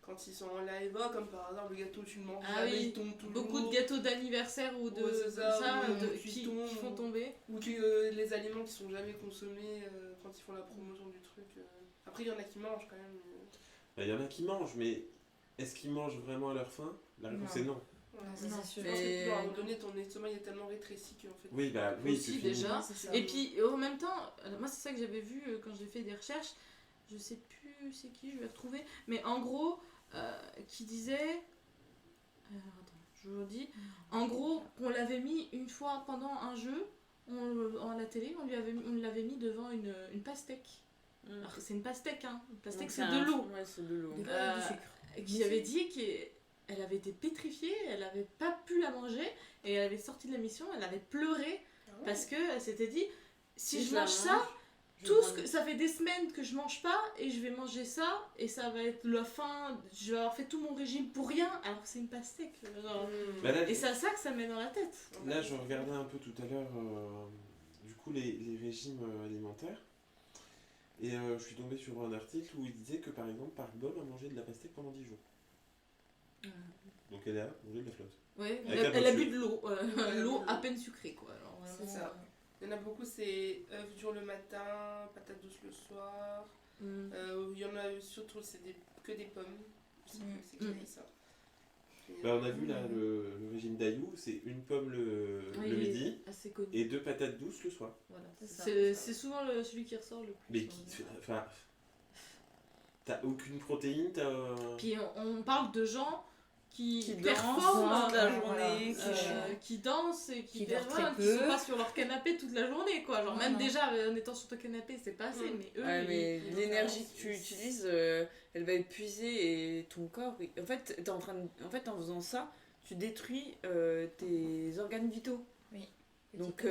D: quand ils sont en live. Oh, comme par hasard, le gâteau, tu le manges,
E: Ah
D: jamais,
E: oui,
D: il tombe toujours.
E: Beaucoup de gâteaux d'anniversaire ou de
D: Ouais, c'est ça, ou
E: qui
D: qui tombent.
E: font tomber.
D: Ou que les aliments qui sont jamais consommés quand ils font la promotion du truc. Après, il y en a qui mangent quand même.
C: Il y en a qui mangent, mais est-ce qu'ils mangent vraiment à leur faim? La réponse
A: Non.
C: est non.
D: Voilà.
A: Non, ça,
E: Non,
A: c'est sûr.
D: Je pense que
B: Mais-
D: à un moment donné, ton estomac il est tellement rétréci qu'en fait.
C: Oui, bah oui,
E: Aussi,
C: tu finis.
E: déjà.
A: C'est ça.
E: Et puis en même temps, moi c'est ça que j'avais vu quand j'ai fait des recherches, je sais plus c'est qui, je vais retrouver, mais en gros, qui disait. Attends, je vous le dis. En gros, on l'avait mis une fois pendant un jeu, à la télé, on l'avait mis devant une pastèque. Alors que c'est une pastèque, hein. Une pastèque c'est de l'eau.
B: Ouais, c'est de l'eau.
A: Du
E: Euh,
A: sucre.
E: Qui avait dit qu'elle avait été pétrifiée, elle n'avait pas pu la manger, et elle avait sorti de l'émission, elle avait pleuré parce qu'elle s'était dit si je mange ça, ça fait des semaines que je mange pas et je vais manger ça et ça va être la fin, je vais avoir fait tout mon régime pour rien alors que c'est une pastèque. Genre.
C: Bah là,
E: Et c'est à ça que ça met dans la tête.
C: là, je regardais un peu tout à l'heure du coup les régimes alimentaires. Et je suis tombé sur un article où il disait que par exemple Park Bom a mangé de la pastèque pendant 10 jours. Donc elle a mangé de la flotte.
E: Ouais,
C: Avec
E: elle
C: la
E: a bu
C: sucre.
E: de l'eau, l'eau
D: Ouais.
E: à peine sucrée quoi. Alors,
D: C'est
E: vraiment,
D: ça. Il y en a beaucoup, c'est œufs durs le matin, patates douces le soir. Il y en a surtout, c'est que des pommes. Je sais plus c'est qui a dit ça. Et,
C: Bah, on a vu là le régime d'Ayou, c'est une pomme le
E: Oui,
C: midi
E: assez connu.
C: et 2 patates douces le soir.
E: Voilà.
A: C'est ça.
E: C'est souvent celui qui ressort le plus.
C: Mais enfin, t'as aucune protéine,
E: Puis on parle de gens qui
B: dansent
E: performent
B: toute la
A: ouais,
B: journée,
A: voilà.
E: qui dansent et
A: Qui
E: qui
A: dorment très
E: qui
A: peu.
E: sont pas sur leur canapé toute la journée quoi. Genre
A: Non,
E: même
A: non.
E: déjà en étant sur ton canapé c'est pas assez,
D: Mm.
E: mais eux
B: Ouais, mais
E: ils-
B: l'énergie que tu utilises, elle va être puisée et ton corps. En fait, en faisant ça, tu détruis tes organes vitaux. Donc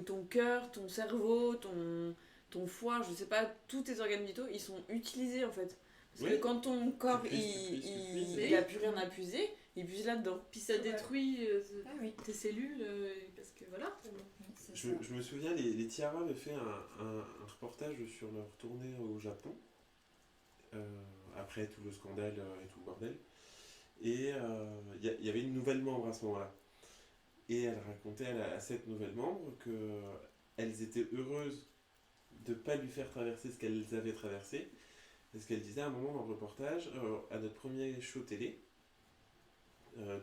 B: ton cœur, ton cerveau, ton foie, je sais pas, tous tes organes vitaux, ils sont utilisés en fait. Parce
C: Oui.
B: que quand ton corps
C: Tu puises.
B: il a plus rien à puiser, il puise là-dedans.
E: puis ça détruit
A: Ah oui.
E: tes cellules parce que voilà.
A: C'est
C: Je,
A: ça.
C: je me souviens, les Tiara avaient fait un reportage sur leur tournée au Japon, après tout le scandale et tout le bordel. Et il y avait une nouvelle membre à ce moment-là. Et elle racontait à cette nouvelle membre qu'elles étaient heureuses de ne pas lui faire traverser ce qu'elles avaient traversé. Parce qu'elle disait à un moment dans le reportage, à notre premier show télé,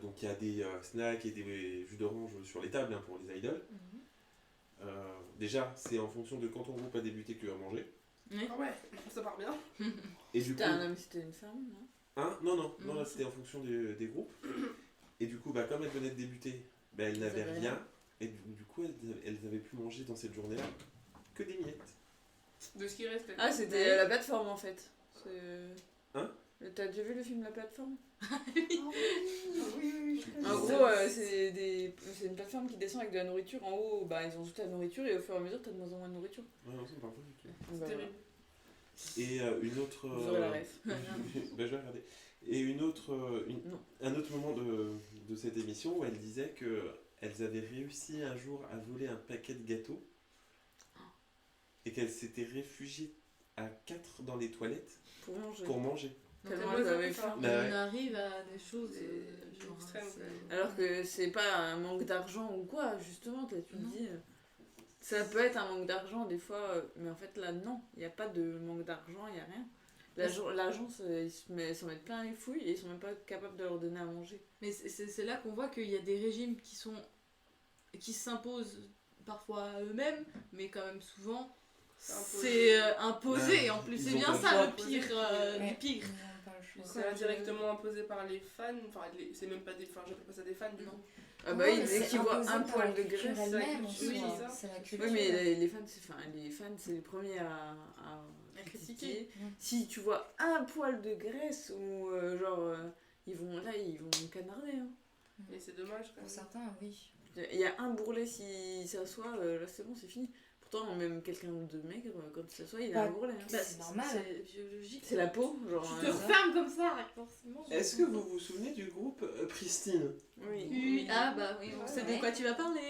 C: donc il y a des snacks et des jus d'orange sur les tables hein, pour les idoles. Déjà, c'est en fonction de quand ton groupe a débuté que tu vas manger.
D: Ah ouais, ça part bien.
C: Et du coup,
B: C'était un homme, c'était une femme, non?
C: hein non, non,
E: Non,
C: là c'était en fonction des groupes. Et du coup, bah, comme elles venaient de débuter, bah, elles n'avaient
B: avaient
C: rien. Et du coup, elles avaient pu manger dans cette journée-là que des miettes.
D: De ce qui reste.
B: Ah, c'était la plateforme en fait.
C: Hein?
B: T'as déjà vu le film La plateforme?
F: Ah oui, je connais
B: En
F: ça.
B: gros, c'est une plateforme qui descend avec de la nourriture. En haut, bah, ils ont toute la nourriture et au fur et à mesure, t'as de moins en moins de nourriture.
C: Ouais, non, ça me parle pas du tout.
B: Donc,
D: C'est
B: bah,
D: terrible.
C: Et une autre.
B: Vous aurez la ref.
C: bah, je vais regarder. Et une autre,
B: Non.
C: un autre moment de cette émission où elle disait qu'elles avaient réussi un jour à voler un paquet de gâteaux et qu'elles s'étaient réfugiées à 4 dans les toilettes
B: Pour manger.
C: pour manger.
B: Tellement
D: Donc,
B: elles
D: elles
B: avaient
D: avaient
B: faim.
D: faim.
C: Bah ouais.
E: On arrive à des choses
D: C'est extrême,
E: c'est-
D: quand même.
B: Alors que c'est pas un manque d'argent ou quoi, justement, tu te
E: Non.
B: dis. Ça peut être un manque d'argent des fois, mais en fait là non, il n'y a pas de manque d'argent, il n'y a rien. L'agence, ils s'en mettent plein les fouilles et ils sont même pas capables de leur donner à manger.
E: Mais c'est là qu'on voit qu'il y a des régimes qui s'imposent parfois à eux-mêmes, mais quand même souvent c'est imposé. En plus, c'est
C: Ils ont
E: bien
C: pas le
E: ça
C: choix.
E: le pire du pire.
A: Ils n'ont pas le choix.
D: C'est indirectement imposé par les fans, enfin c'est même pas des fans, j'appelle pas ça des fans du coup.
B: Ah bah
A: Ouais,
B: oui,
A: mais
B: dès
A: c'est
B: qu'ils voient
A: imposé
B: un
A: par
B: poil
A: la
B: de
A: culture
B: graisse.
A: elle-même, en
D: culture,
A: soi.
D: c'est ça.
A: C'est la culture.
B: Oui, mais les fans, c'est les premiers à
E: critiquer.
B: Si tu vois un poil de graisse ou ils vont canarder. Hein.
D: Et c'est dommage quand
A: Pour
D: même.
A: certains, oui.
B: Il y a un bourrelet, s'il s'assoit, là c'est bon, c'est fini. Pourtant, même quelqu'un de maigre, quand il s'assoit, il a un bourrelet. Hein.
A: Bah, c'est normal.
E: C'est biologique.
B: C'est la peau, genre.
E: Tu te refermes comme ça, forcément.
C: Est-ce que vous vous souvenez du groupe Pristine?
B: Oui.
E: Ah bah oui, on sait de quoi tu vas parler.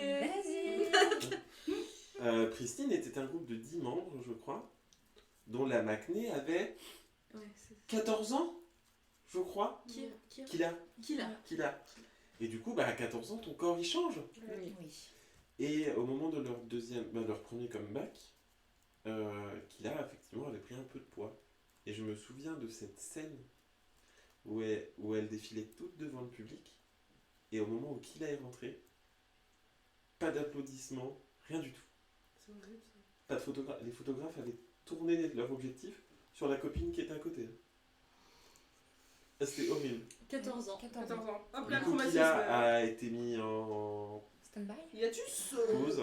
A: Vas-y.
C: Pristine était un groupe de 10 membres, je crois, dont la Macné avait
E: Ouais, c'est
C: 14 ans, je crois,
E: qui l'a
C: Et du coup, à 14 ans, ton corps, il change.
A: Oui.
C: Et au moment de leur premier comeback, Killa, effectivement, avait pris un peu de poids. Et je me souviens de cette scène où elle défilait toute devant le public. Et au moment où Killa est rentré, pas d'applaudissements, rien du tout.
D: C'est horrible ça.
C: Pas de photographe. Les photographes avaient tourné leur objectif sur la copine qui était à côté. C'était horrible.
E: 14 ans.
A: 14
D: 14
A: ans.
D: ans. Hop,
C: Du
D: là,
C: coup,
D: traumatisme.
C: Killa a été mis en
A: Stand-by.
D: Hiatus.
C: pause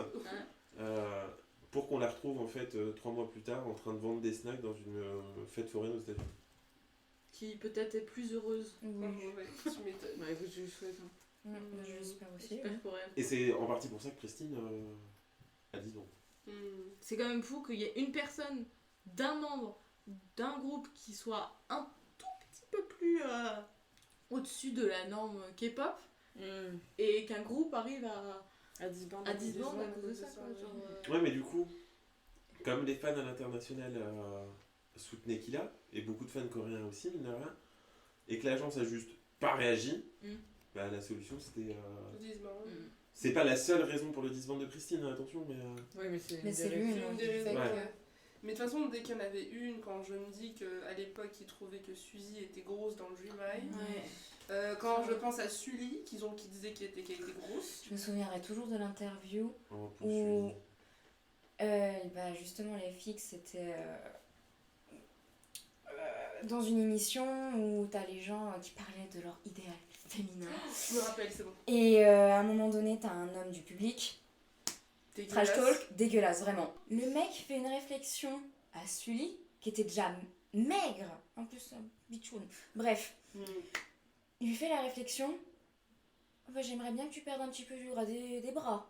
C: pour qu'on la retrouve en fait 3 mois plus tard en train de vendre des snacks dans une fête foraine aux États-Unis.
E: Qui peut-être est plus heureuse.
A: Oui.
D: Ouais, tu m'étonnes.
B: Bah écoute, je lui souhaite. Hein.
A: J'espère aussi.
E: J'espère pour elle.
C: Et c'est en partie pour ça que Pristine a 10 ans.
E: C'est quand même fou qu'il y ait une personne, d'un membre, d'un groupe qui soit un tout petit peu plus au-dessus de la norme K-pop et qu'un groupe arrive à disbande à cause de ça. Quoi, genre,
C: Ouais, mais du coup, comme les fans à l'international soutenaient Killa, et beaucoup de fans coréens aussi, mine de rien, et que l'agence a juste pas réagi, bah, la solution c'était. C'est pas la seule raison pour le disband de Pristine, hein, attention, mais.
B: Oui, mais c'est
A: Mais c'est l'une
D: Une
A: qui
D: des raisons.
A: fait
C: Ouais.
D: Mais de toute façon, dès qu'il y en avait une, quand je me dis qu'à l'époque, ils trouvaient que Suzy était grosse dans le Dream High, quand je pense à Sully, qui disait qu'elle était grosse,
A: Je me souviendrai toujours de l'interview
C: Oh, pour
A: où
C: Suzy.
A: bah justement les filles c'était dans une émission où t'as les gens qui parlaient de leur idéal féminin
D: je me rappelle, c'est bon.
A: et à un moment donné t'as un homme du public
D: Dégueulasse.
A: trash talk dégueulasse vraiment. Le mec fait une réflexion à Sully qui était déjà maigre en plus bitchoun. Bref, il lui fait la réflexion. Bah, j'aimerais bien que tu perdes un petit peu du gras des bras.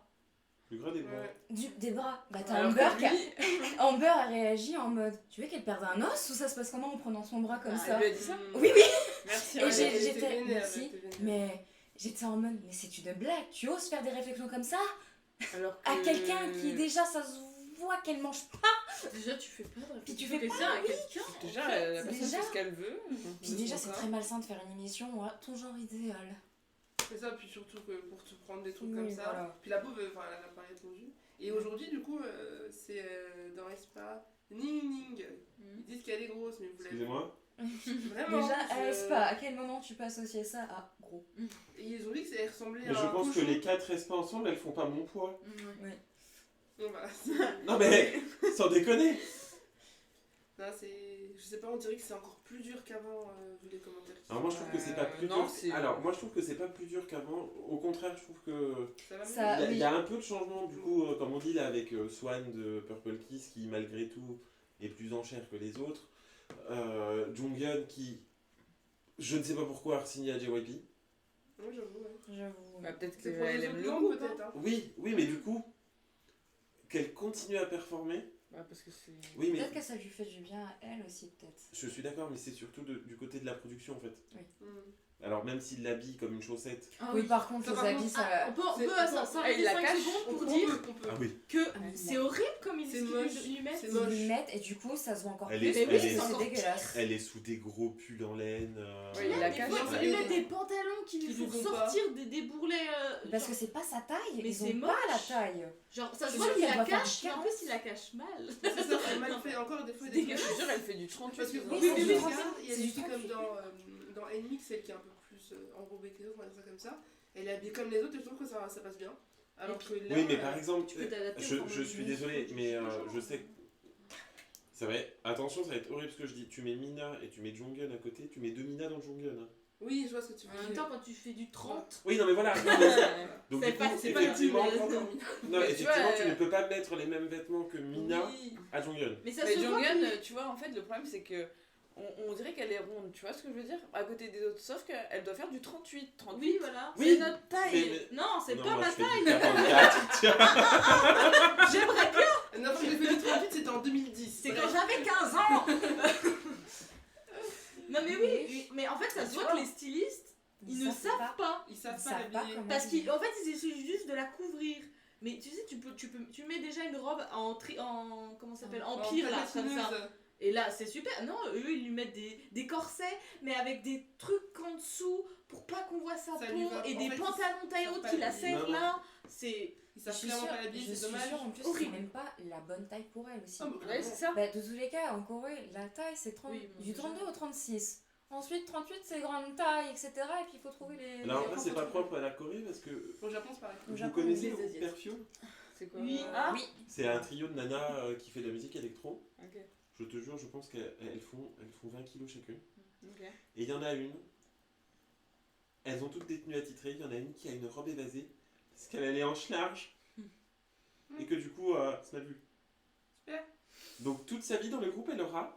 C: Le gras des bras.
D: Ouais.
A: Des bras. Bah t'as
B: Alors
A: Amber
B: que
A: qui a...
B: lui-
A: Amber a réagi en mode tu veux qu'elle perde un os ou ça se passe comment en prenant son bras comme ça?
B: Elle lui a dit ça.
A: Oui, oui.
B: Merci.
A: Et
D: Ouais,
A: j'ai-
D: elle était
A: j'étais
D: vénère,
A: merci,
D: elle était vénère.
A: mais j'étais en mode mais c'est une blague, tu oses faire des réflexions comme ça
B: Alors
A: à
B: que-
A: quelqu'un qui déjà ça se voit qu'elle mange pas.
E: déjà, tu fais pas de
A: Puis tu
E: réflexion
A: fais
E: à quelqu'un.
B: Déjà, la personne
A: Déjà.
B: fait ce qu'elle veut.
A: Puis déjà c'est très malsain de faire une émission ton genre idéal.
D: C'est ça, puis surtout que pour te prendre des trucs
A: Oui,
D: comme ça.
A: voilà.
D: Puis la pauvre, elle n'a pas répondu. Et aujourd'hui, du coup, c'est dans Espa, Ning Ning. Ils disent qu'elle est grosse, mais vous l'avez
C: Excusez-moi.
D: vraiment.
A: Déjà,
D: je-
A: est-ce pas à quel moment tu peux associer ça à gros?
D: Et ils ont dit que ça ressemblait
C: Mais
D: à
C: je
D: un
C: pense que
D: cochon.
C: les 4 restent pas ensemble, elles font pas mon poids.
D: Bon, bah,
C: Non mais, sans déconner.
D: non, je sais pas, on dirait que c'est encore plus dur qu'avant, vu les commentaires.
C: Alors moi je trouve que c'est pas plus
B: non,
C: dur.
B: c'est-
C: Alors moi je trouve que c'est pas plus dur qu'avant. Au contraire, je trouve que
D: Ça va mieux.
A: Ça-
C: il y a
A: oui.
C: un peu de changement du coup, comme on dit là avec Swan de Purple Kiss qui malgré tout est plus en chair que les autres. Jonghyun qui, je ne sais pas pourquoi, a signé à JYP.
D: Oui, j'avoue, ouais.
A: J'avoue.
B: Bah, peut-être
D: C'est pour
B: qu'elle
D: les
B: aime
D: autres
B: le
D: langues,
B: groupe.
D: peut-être. Hein.
C: Oui, mais du coup, qu'elle continue à performer,
B: Bah, parce que c'est...
C: Oui, mais
A: Peut-être que ça lui fait du bien à elle aussi, peut-être.
C: je suis d'accord, mais c'est surtout du côté de la production en fait.
D: Mm.
C: Alors même s'il l'habille comme une chaussette.
E: Ah
A: Oui, par contre,
D: Ça,
A: les
D: par
A: habits,
D: contre,
A: ça...
E: On peut
D: C'est-
E: s'arrêter
B: il la
E: 5
B: cache.
E: secondes pour
D: On
E: dire
D: peut.
C: Ah oui.
E: que
A: mais
E: c'est
A: non.
E: horrible comme ils
D: C'est moche.
E: lui mettent.
D: C'est
A: Ils
D: moche.
A: lui mettent et du coup, ça se voit encore
C: Elle
A: plus.
C: est-
A: Mais
C: elle
A: oui,
C: est-
A: c'est dégueulasse.
C: Elle est sous des gros pulls en laine.
B: Ouais, il la
E: Des
B: cache.
E: fois,
D: Ouais.
E: ils lui mettent des pantalons qui lui
D: Qui lui
E: font
D: vont pas.
E: sortir des bourrelets.
A: Parce
E: genre,
A: que c'est pas sa taille,
E: Mais
A: ils
E: c'est
A: ont pas la
E: moche.
A: taille.
E: genre, ça se
A: C'est
E: voit
A: sûr
E: qu'il
A: qu'elle
E: la
A: va faire
E: cache,
A: du
E: mais en
A: carrosse.
E: plus il la cache mal.
D: C'est ça, c'est mal fait. Encore des fois,
E: C'est
D: des
E: dégueulasse.
B: Je te jure, elle fait du 38.
D: Parce que
B: ils ont-
A: Oui,
D: oui,
A: c'est
D: mais
A: du
D: regarde,
A: 38.
D: il y a
A: C'est
D: des
A: du
D: filles comme
A: 38.
D: dans Enemy, celle qui est un peu plus enrobée que les autres, on va dire ça comme ça. Elle est habillée comme les autres et je trouve que ça passe bien. Alors que là,
C: Oui, mais par exemple,
E: tu peux t'adapter au
C: je
E: format
C: suis
E: du
C: désolé,
E: muscle,
C: mais
E: du
C: je sais que. C'est vrai, attention, ça va être horrible ce que je dis. Tu mets Mina et tu mets Jonghyun à côté, tu mets deux Mina dans Jonghyun. Hein.
D: oui, je vois ce que tu
E: En
D: veux
E: même
D: dire.
E: temps, quand tu fais du 30,
C: Oui, non, mais voilà. Donc,
E: C'est
C: du
E: pas-
C: coup,
E: c'est pas
C: effectivement,
E: la même
D: Encore
E: chose.
D: mis.
C: non,
B: Mais tu
C: effectivement,
B: vois,
C: tu ne peux pas mettre les mêmes vêtements que Mina
B: Oui.
C: à Jonghyun.
E: mais ça
B: Mais
E: se voit.
B: Jonghyun,
E: que-
B: tu vois, en fait, le problème, c'est que on dirait qu'elle est ronde, tu vois ce que je veux dire? À côté des autres, sauf qu'elle doit faire du 38. 38,
E: Oui, voilà.
C: Oui,
B: c'est notre taille.
C: mais-
E: Non, c'est
C: Non,
E: pas
C: moi,
E: ma
C: je fais
E: taille.
C: du 44, tiens.
E: J'aimerais bien.
D: Non, j'ai fait du 38, c'était en 2010.
E: C'est
D: Bref.
E: quand j'avais 15 ans. Non, mais oui, mais en fait, ça
B: Mais
E: se
B: tu
E: voit
B: vois,
E: que les stylistes, ils ne savent pas.
D: Ils savent
A: Ils
D: pas
A: savent pas
D: l'habiller.
A: comment-
E: Parce qu'en fait, ils essaient juste de la couvrir. Mais tu sais, tu mets déjà une robe en comment ça s'appelle, en pire là, comme ça.
D: patineuse.
E: Et là, c'est super. Non, eux, ils lui mettent des corsets, mais avec des trucs en dessous pour pas qu'on voit sa
D: Ça
E: peau
D: lui va.
E: et
D: En
E: des
D: fait,
E: pantalons taille
D: ils savent
E: haute
D: pas
E: qui la
D: l'habiller.
E: serrent
C: Non, non.
E: là. C'est.
D: Ils
A: Je
D: savent
A: suis
D: clairement
A: sûre,
D: pas l'habiller,
A: je
D: c'est
A: suis
D: dommage.
A: sûre en plus, c'est
E: Horrible.
A: même pas la bonne taille pour elle aussi.
D: Ah, bah,
B: Ouais, c'est ça.
A: Bah, de tous les cas, en Corée, la taille c'est
E: Oui, bon,
A: du
E: déjà.
A: 32 au 36. Ensuite, 38 c'est grande taille, etc. Et puis il faut trouver les.
C: Alors
A: les
C: après, c'est pas
A: proportions.
C: propre à la Corée parce que
D: Au Japon, c'est pareil.
A: Au
C: vous
A: Japon,
C: connaissez
E: les
C: le groupe
E: Asiatiques.
C: Perfio?
B: C'est quoi?
E: Oui. Ah.
A: Oui.
C: C'est un trio de nanas qui fait de la musique électro.
B: Ok.
C: Je te jure, je pense qu'elles font 20 kilos chacune.
B: Ok.
C: Et il y en a une, elles ont toutes des tenues attitrées, il y en a une qui a une robe évasée, parce qu'elle a les hanches larges, et que du coup, ça m'a vu.
D: Super.
C: Donc toute sa vie dans le groupe, elle aura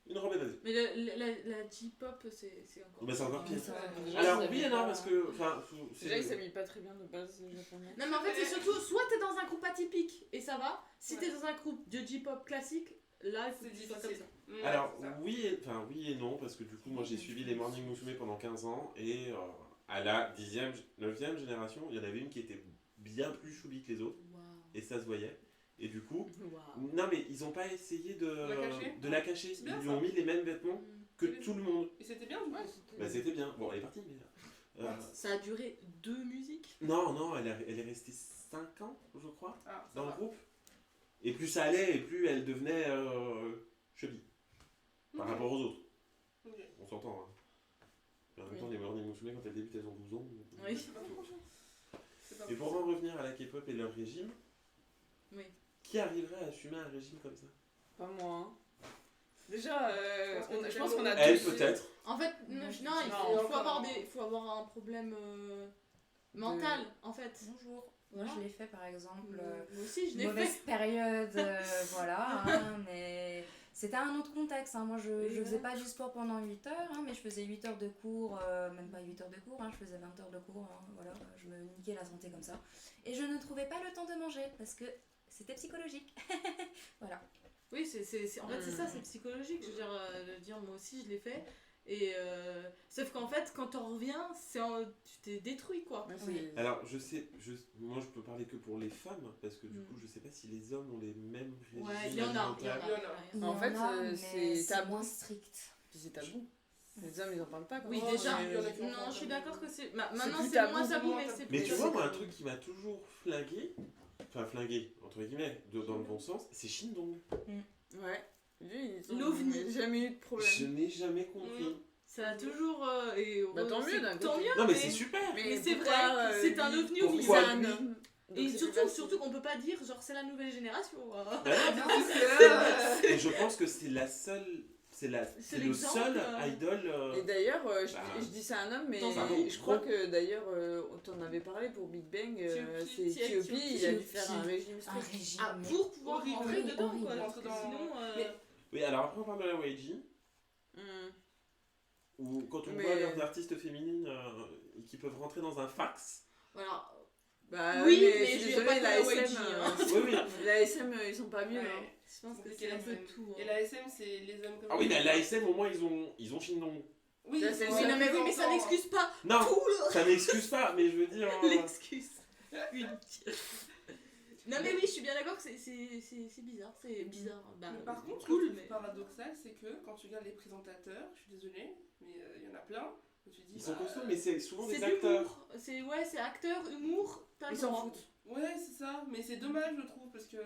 C: une robe évasée.
E: Mais la J-pop, c'est encore.
C: Bah, c'est encore pire.
A: Ça va.
B: Déjà,
C: Alors
B: ils
C: oui et
B: s'habillent
C: non,
B: pas-
C: parce que, enfin,
B: Déjà, ils s'habillent pas très bien de base, les japonais.
E: Non, mais en fait, c'est surtout soit t'es dans un groupe atypique et ça va. Si t'es
D: Ouais.
E: dans un groupe de J-pop classique, là, il faut
D: C'est
E: que tu sois comme
D: difficile.
E: ça.
D: Ouais,
C: Alors
D: c'est ça.
C: oui et non, parce que du coup, moi j'ai suivi les Morning Musume pendant 15 ans, et à la 10e, 9e génération, il y en avait une qui était bien plus choubi que les autres, et ça se voyait. Et du coup,
E: Waouh.
C: non mais ils ont pas essayé de la cacher.
D: C'est bien,
C: Ils lui
D: ça.
C: ont mis les mêmes vêtements que tout le monde.
D: Et c'était bien, du coup.
C: Bah c'était bien. Bon, elle est partie, mais...
E: Ça a duré 2 musiques.
C: non, elle est restée 5 ans, je crois,
D: Ah, ça
C: dans le
D: va.
C: groupe. Et plus ça allait, et plus elle devenait chubby, par
D: Ok.
C: rapport aux autres.
D: Ok.
C: On s'entend, hein. Mais en même
B: Oui.
C: temps, les Morning Musume, quand elles débutent, elles ont 12 ans.
E: Oui.
D: C'est pas faux. C'est pas
C: Et
D: faux.
C: pour en revenir à la K-pop et leur régime,
E: Oui.
C: qui arriverait à assumer un régime comme ça?
B: Pas moi. Hein. Déjà, je pense qu'on a
C: Elle,
B: tous-
C: peut-être.
E: En fait, non, il faut avoir un problème mental, en fait.
A: Bonjour.
E: Voilà.
A: Moi je l'ai fait par exemple.
E: Moi aussi, je l'ai
A: Mauvaise
E: fait.
A: période, voilà, hein, mais c'était un autre contexte. Hein. Moi je
E: Oui,
A: faisais
E: voilà.
A: pas du sport pendant 8 heures, hein, mais je faisais 8 heures de cours, même pas 8 heures de cours, hein, je faisais 20 heures de cours, hein, voilà, je me niquais la santé comme ça. Et je ne trouvais pas le temps de manger parce que c'était psychologique. Voilà.
E: Oui, en fait, c'est ça, c'est psychologique. Je veux dire, moi aussi, je l'ai fait. Et sauf qu'en fait, quand t'en reviens, tu t'es détruit, quoi.
B: Ouais,
A: Oui.
B: c'est-
C: Alors, moi je peux parler que pour les femmes, parce que du
E: Mm.
C: coup, je sais pas si les hommes ont les mêmes régimes
E: Ouais, il y en a.
C: alimentaires.
A: Il y
B: En fait,
A: a, mais
B: c'est tabou.
A: moins strict.
B: Puis c'est tabou. Les hommes, ils en parlent pas. Quoi.
E: Oui,
D: Oh,
E: déjà.
D: il y en a qui en
E: Non,
D: font
E: je suis
D: tabou.
E: d'accord que c'est. Maintenant,
B: plus
E: c'est
B: tabou,
E: moins
D: c'est
E: tabou,
D: moins
E: mais
D: tabou.
E: c'est
C: Mais
E: plus
C: tu vois,
E: tabou.
C: moi, un truc qui m'a toujours flingué, entre guillemets, dans le bon sens, c'est Shindong.
B: Ouais. Lui, ils ont
E: L'OVNI.
B: jamais eu de problème.
C: Je n'ai jamais compris.
E: Ça a toujours. Et
B: Bah, tant mieux, d'un
E: Tant
B: côté.
E: mieux.
C: Non, mais c'est super!
E: Mais c'est
B: pourquoi,
E: vrai, c'est un
B: lui-
E: ovni au milieu.
C: pourquoi
B: C'est un
C: lui
B: homme.
E: Et
B: Donc, c'est plus
E: surtout,
B: facile.
E: surtout qu'on peut pas dire, genre, c'est la nouvelle génération.
C: Bah non,
D: C'est
C: et je pense que c'est la seule. C'est le
E: l'exemple,
C: seul idol.
B: Et d'ailleurs,
C: Bah,
B: je dis ça à un homme, mais
E: dans un
B: je crois que d'ailleurs, on t'en avait parlé pour Big Bang, c'est T.O.P. Il a dû faire un régime
A: Un
B: strict.
A: régime.
E: Ah,
A: mais-
E: pour pouvoir
D: Horrible.
E: rentrer
A: Horrible,
E: dedans,
A: horrible.
E: quoi. Parce que
D: Rentrer dans-
E: sinon.
D: Mais-
C: Oui, alors après, on parle de la YG,
B: Hmm.
C: où quand on
B: Mais-
C: voit leurs artistes féminines qui peuvent rentrer dans un fax.
E: Voilà.
B: Bah
E: Oui,
B: mais
E: mais
B: je
E: je
B: suis
E: vais
B: désolée,
E: pas
B: la
E: faire
B: SM,
E: YG, hein.
C: Oui, oui.
B: la SM, ils sont pas mieux.
D: Ouais.
B: Hein.
E: Je pense que
D: Compliqué,
E: c'est un peu
D: l'ASM.
E: tout. hein.
D: Et la SM, c'est les hommes comme
C: Ah oui, la SM, au moins, ils ont Shinron.
D: Oui,
B: Ça,
D: ils
B: c'est
D: sont
B: le
E: Oui, non, mais
D: plus
E: oui, mais ça
D: longtemps.
E: n'excuse pas
C: Non,
E: tout le...
C: ça n'excuse pas, mais je veux dire...
E: l'excuse. Unique. Non, mais oui, je suis bien d'accord que c'est bizarre. C'est bizarre. Bah,
D: Mais par contre,
E: cool,
D: le truc
E: mais.
D: paradoxal, c'est que quand tu regardes les présentateurs, je suis désolée, mais il y en a plein, où tu dis...
C: Ils sont
D: bah,
C: costauds, mais c'est souvent
E: C'est
C: des
E: de
C: acteurs.
E: l'humour. C'est acteur, humour, t'as le
B: Ils s'en
E: droit.
B: foutent.
D: Ouais, c'est ça, mais c'est dommage, je trouve, parce que...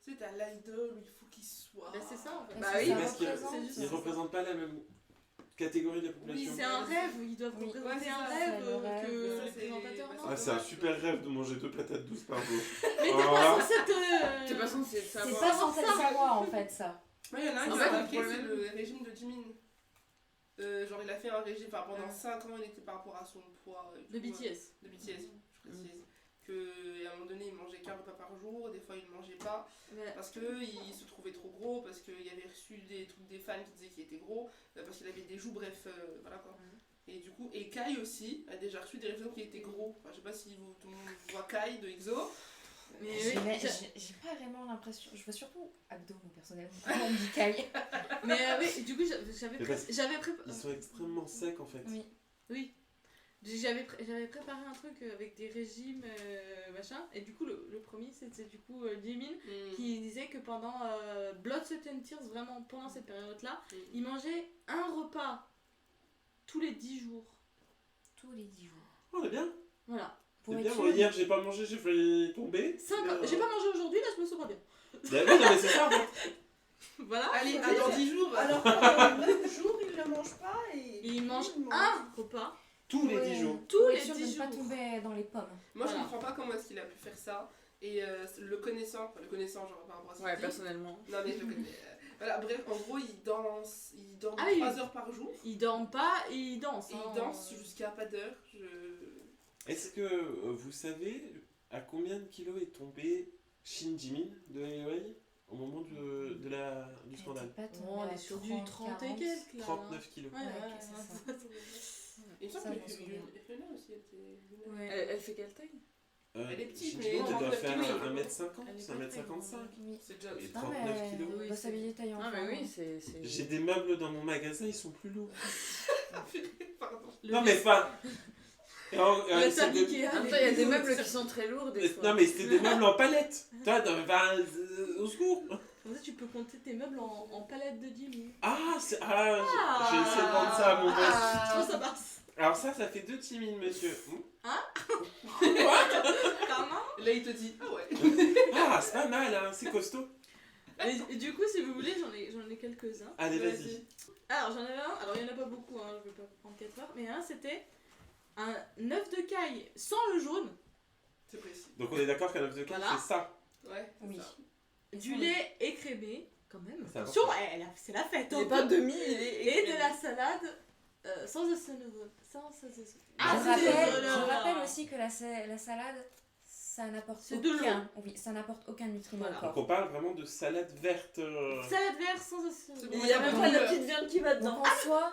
D: Tu sais, t'as l'idol où il faut qu'il soit...
E: Bah, c'est ça en fait.
B: Bah
A: Parce que
B: oui,
A: ça
C: parce qu'ils
A: représente,
E: c'est juste
C: ils
E: ça.
C: représentent pas la même catégorie de la population.
E: C'est un rêve, ils doivent
A: Oui.
E: représenter
D: Ouais, c'est
E: un
D: ça,
E: rêve
A: c'est le rêve.
E: que
D: Ça,
E: les
D: c'est-
E: présentateurs
D: bah,
E: non.
C: Ah, c'est un super rêve de manger 2 patates douces par jour.
E: Mais t'es
C: Alors
E: pas
C: là-
E: censé te.
B: T'es pas censé le
A: C'est
B: savoir.
A: pas censé le savoir en fait, ça.
D: Ouais, il y en a un
B: En
D: qui
B: fait,
D: a
B: le
D: marqué, c'est
B: problème-
D: le régime de Jimin. Genre, il a fait un régime, enfin, pendant
E: Ah.
D: 5 ans, il était par rapport à son poids. et
E: De
D: tout,
E: BTS.
D: De BTS, je précise. qu'à un moment donné, il mangeait qu'un repas par jour, des fois, il ne mangeait pas.
E: Ouais.
D: Parce qu'il se trouvait trop gros, parce qu'il avait reçu des trucs des fans qui disaient qu'il était gros, parce qu'il avait des joues, bref, voilà quoi. Et du coup, et Kai aussi a déjà reçu des réflexions qu'il était gros. Enfin, je sais pas si tout le monde voit Kai de EXO.
E: Mais
A: J'ai
E: oui,
A: j'ai pas vraiment l'impression. Je vois surtout Abdo, moi personnellement. Quand on me dit Kai.
E: mais oui, du coup, j'avais
C: Mais parce-
E: j'avais préparé.
C: Ils sont extrêmement secs en fait.
A: Oui.
E: Oui. J'avais préparé un truc avec des régimes, machin, et du coup, le premier, c'était du coup Jimin, qui disait que pendant Blood, Sweat and Tears, vraiment pendant cette période-là, il mangeait un repas tous les 10 jours.
A: Tous les 10 jours.
C: Oh, on est bien.
E: Voilà.
A: Pour
C: C'est
A: être
C: bien,
A: sûr.
C: moi hier j'ai pas mangé, j'ai failli tomber.
E: J'ai pas mangé aujourd'hui, là je me sens pas bien.
C: Bah oui, non mais c'est ça en fait.
E: Voilà.
D: Allez,
F: Ah,
D: dans 10 jours.
F: Alors pendant 9 jours, il ne mange pas et
E: Il mange un repas
C: Tous les 10 jours.
E: tous
A: Pour
E: les
A: être sûr de
E: 10
A: ne pas
E: jours.
A: tomber dans les pommes.
D: Moi, je
E: Voilà.
D: comprends pas comment est-ce qu'il a pu faire ça. Et le connaissant genre par rapport à ce
B: Ouais,
D: qu'il dit.
B: personnellement.
D: Non, mais je le connais. Voilà, bref, en gros, il dort
E: Ah oui.
D: 3 heures par jour.
E: Il dort pas et il danse.
D: Et
E: hein.
D: il danse jusqu'à pas d'heure.
C: Est-ce que vous savez à combien de kilos est tombé Shin Jimin de AOA au moment du scandale?
A: Elle était pas
E: Oh,
A: tombée
E: on
A: à
E: est sur du
A: 30,
E: 30 et
A: 40.
E: quelques là.
C: 39 kilos.
E: Ouais,
A: Ouais,
E: ouais,
A: c'est
E: ouais.
D: Il me
A: Ça,
D: semble
A: je
D: que
A: m'en souviens.
D: Fiona aussi était.
E: Ouais.
B: Elle fait quelle taille?
D: Elle est petite,
C: Shin
D: mais
C: Jimin, elle doit
D: 39
C: faire
D: kilos.
C: 1m50,
E: Elle est
C: c'est
E: pas
C: 1m55.
A: Oui.
D: C'est déjà.
C: Et
A: Non,
C: 39
A: mais
C: kilos.
E: Oui,
A: elle doit s'habiller taille enfant.
B: Ah, mais oui, c'est.
C: J'ai des meubles dans mon magasin, ils sont plus lourds.
D: Pardon.
E: Le
C: Non mais pas.
E: Le
C: c'est
E: table
C: des-
E: Ikea,
B: En même
E: les
B: temps, il y a des
E: bijoux,
B: meubles
E: ça.
B: qui sont très lourds des fois.
C: Non mais c'était des meubles en palette. Tu vois, au secours.
E: Comme ça, tu peux compter tes meubles en palette de Jimmy.
C: Ah, j'ai essayé de vendre ça à mon boss.
E: Comment ça passe?
C: Alors ça fait 2 timines, monsieur.
E: Comment?
D: Là, il te dit ah ouais.
C: Ah, c'est pas mal, hein, c'est costaud.
E: Et du coup, si vous voulez, j'en ai quelques-uns.
C: Allez, vas-y.
E: Alors, j'en avais un. Alors, il n'y en a pas beaucoup, hein, je vais pas prendre 4 heures. Mais un, c'était un œuf de caille sans le jaune,
D: C'est précis.
C: Donc on est d'accord qu'un œuf de caille,
E: Voilà.
C: c'est ça.
D: Ouais. c'est
A: Oui.
D: ça.
E: du lait écrémé, quand même.
C: C'est
E: Attention, c'est la fête.
B: Il
E: hein.
B: est pas demi, il est.
E: Et de la salade sans assaisonnement.
A: Je rappelle aussi que la salade, ça n'apporte
E: C'est de
A: aucun. Oui, ça n'apporte aucun nutriment
E: Voilà.
A: au
C: Donc
A: corps.
C: on parle vraiment de salade verte.
E: Salade verte sans assaisonnement.
B: Il y a même pas la petite viande qui va dedans.
A: Donc en soi,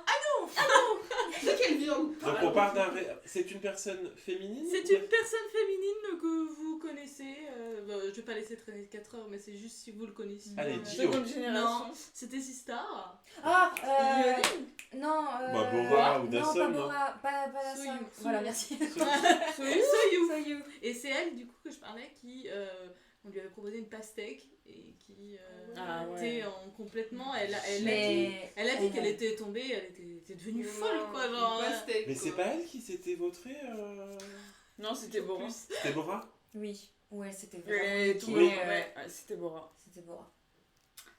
D: C'est quelle viande?
C: Donc on parle c'est une personne féminine.
E: C'est une personne féminine que vous connaissez. Je vais pas laisser traîner 4 heures, mais c'est juste si vous le connaissez.
C: Allez,
E: dis.
C: dis. Gio.
B: Seconde génération.
E: Non, c'était Sistar.
A: ah, non,
C: Bah, Bora ou
A: non,
C: Dasson,
A: pas
C: non.
A: Bora, pas Dasson.
E: Soyou.
A: Voilà, merci.
E: Soyou.
A: Soyou.
E: Et c'est elle, du coup, que je parlais, qui. On lui avait proposé une pastèque et qui
B: Ah, ouais.
E: était complètement. Elle a dit,
A: Mais
E: qu'elle était tombée, elle était devenue folle, quoi. Genre.
C: Mais c'est pas elle qui s'était vautrée
B: Non, c'était Bora.
C: C'était Bora.
A: oui, ouais, c'était
B: Elle
A: vraiment.
B: est tout
A: niqué,
B: blanc, ouais, c'était Bora.
A: C'était Bora.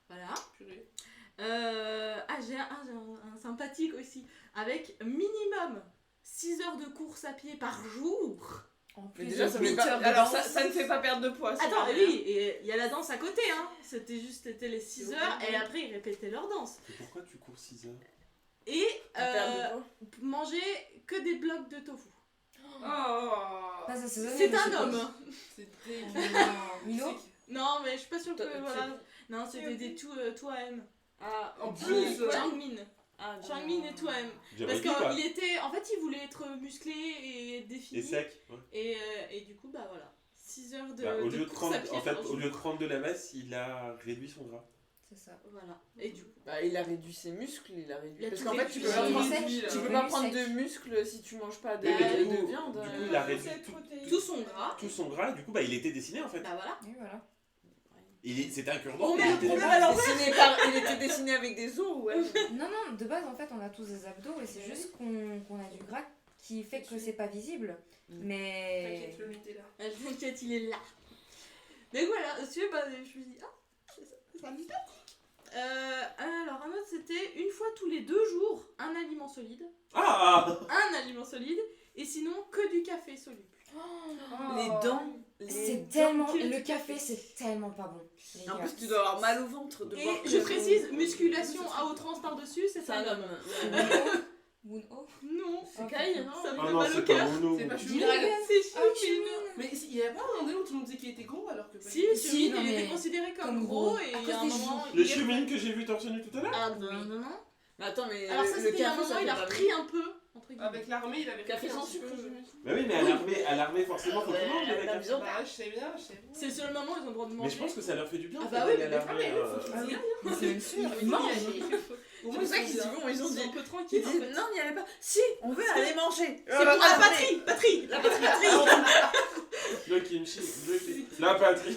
E: Voilà.
D: Purée.
E: J'ai un sympathique aussi. Avec minimum 6 heures de course à pied par jour.
A: En
B: Mais
A: plus,
B: déjà,
A: de
B: ça
A: 8
B: fait pas...
A: heures de
B: Alors,
A: danse.
B: ça ne fait pas perdre de poids. c'est
E: Attends,
B: pas
E: oui, et il y a la danse à côté, hein. C'était les 6
D: C'est
E: heures
D: horrible.
E: et après ils répétaient leur danse.
C: Et pourquoi tu cours 6 heures?
E: Et
B: rien. Perdre de poids.
E: manger que des blocs de tofu.
D: Oh.
A: Pas assaisonné,
E: C'est
A: mais
E: un
A: c'est
E: homme.
D: C'est
A: pas-
D: dégueu.
A: Milo
E: Non, mais je suis pas sûre que.
B: T'as-
E: Voilà. Non, c'était des 2AM.
B: Ah,
D: En plus,
E: Jangmin. Ah, Changmin et Toem.
C: J'ai
E: Parce
C: repris, quoi.
E: qu'il était. En fait, il voulait être musclé et défini.
C: Et sec. Ouais.
E: Et du coup, bah voilà. 6 heures de.
C: Bah, au lieu de
E: course à
C: prendre,
E: pied
C: en fait,
E: par
C: au lieu de
E: jour.
C: prendre de la masse, il a réduit son gras.
A: C'est ça.
E: Voilà. Et du coup.
B: Bah, il a réduit ses muscles, il a réduit.
E: Il a
B: Parce
E: tout
B: qu'en fait,
E: réduit.
B: tu peux pas
E: Il
B: prendre,
A: sec.
B: tu peux
A: Il
B: pas
A: est
B: prendre
A: sec.
B: de muscles si tu manges pas de,
C: Oui, mais
B: de
C: du coup,
B: viande.
C: du coup, il a réduit
E: Tout son gras.
C: tout son gras, et du coup, bah, il était dessiné en fait.
E: Bah voilà.
A: Et voilà.
C: C'était un cure-dent.
E: Oh, mais
C: il
E: le
C: était
E: problème,
C: dessiné.
E: alors,
B: Il était dessiné avec des os, ouais.
A: Non, non, de base, en fait, on a tous des abdos et c'est juste qu'on a du gras qui fait que c'est pas visible. Mais.
D: T'inquiète, le mythe est là.
E: T'inquiète, il est là. Donc voilà, si tu veux, bah, je me suis dit, ah, c'est sympathique. Alors, un autre, c'était une fois tous les 2 jours, un aliment solide.
C: Ah
E: Un aliment solide, et sinon que du café soluble.
B: Les dents.
A: C'est tellement. Le café, c'est tellement pas bon. les
B: En
A: gars.
B: plus, tu dois avoir mal au ventre de boire.
E: Et je précise, musculation à outrance par-dessus, c'est
B: C'est
E: un
B: un
E: homme.
B: homme.
A: Moon-Oh.
E: Non,
B: C'est
A: Ok.
B: Kai, non
E: ça me
C: Ah
E: fait
C: non,
E: mal au
C: c'est
E: cœur.
C: pas Mono.
D: C'est pas
A: Dis
D: Chumine.
A: Dragon.
E: C'est
A: Ah,
E: Chumine.
D: Mais il y avait pas un moment donné où tout le monde disait qu'il était gros alors que pas
E: Si,
D: du tout.
A: Si,
E: Chumine,
A: non,
E: il
A: mais
E: était considéré comme
A: comme
E: gros,
A: gros.
E: et
A: À
E: à
A: cause
E: un
A: des
E: moment...
C: Le
E: il est-
C: Chumine que j'ai vu torse nu tout à l'heure.
E: Ah non, non, non.
B: Mais attends, mais.
E: Alors ça,
B: le
E: c'était un
B: café, ça
E: moment, il
B: fait
E: a
B: pas
E: repris un peu, entre guillemets.
D: Avec l'armée, il avait
B: Café
D: repris un
B: sans
D: petit
B: sucre,
D: peu.
B: je
C: Bah oui, mais à l'armée forcément, faut que tout mange avec
B: la
C: un
B: viande.
D: Bah, je sais bien, je sais bien.
E: C'est le seul moment où ils ont le droit de manger.
C: Mais je pense que ça leur fait du bien.
E: Ah
C: en
E: bah
C: fait,
E: oui,
C: d'aller à
E: mais
C: l'armée,
D: faut qu'ils
A: Ah oui,
D: aillent.
A: c'est une sûre.
D: Ils
A: Mange.
D: Au
B: C'est
D: moins,
B: pour ça
D: ils
B: qu'ils
D: sont
B: y
D: bien.
B: vont, ils ont
E: Ils
B: dit.
E: sont un peu
B: Ils
E: tranquilles.
B: disent non, il n'y allait pas. Si, on veut aller manger.
E: C'est pour la patrie, la patrie.
C: Le kimchi, la patrie.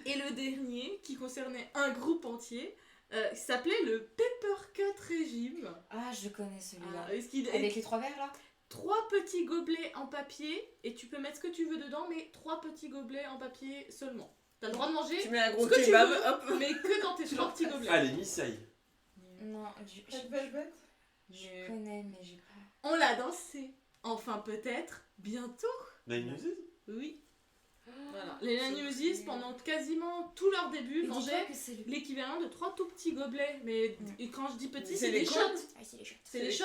E: Et le dernier, qui concernait un groupe entier, qui s'appelait le Pepper Cut Régime.
A: Ah, je connais celui-là.
E: Est-ce qu'il
A: Avec les 3 verres là
E: 3 petits gobelets en papier, et tu peux mettre ce que tu veux dedans, mais 3 petits gobelets en papier seulement. T'as le droit de manger,
B: Tu mets un gros
E: Ce que tu
B: kebab,
E: veux.
B: hop.
E: mais que dans tes 3 petits gobelets.
C: Allez, Missaï.
A: Non,
F: Red Velvet.
A: je connais, mais j'ai pas.
E: On l'a dansé. Enfin, peut-être, bientôt.
C: Nine Muses.
E: Oui. Voilà. Les Lanusis, pendant quasiment tout leur début,
A: Mais dis-toi
E: mangeaient
A: que c'est lui.
E: l'équivalent de 3 tout petits gobelets. Mais et quand je dis petits,
B: C'est
E: c'est
B: les
E: des shots.
B: côtes.
A: Ah, c'est les shots.
E: C'est des shots.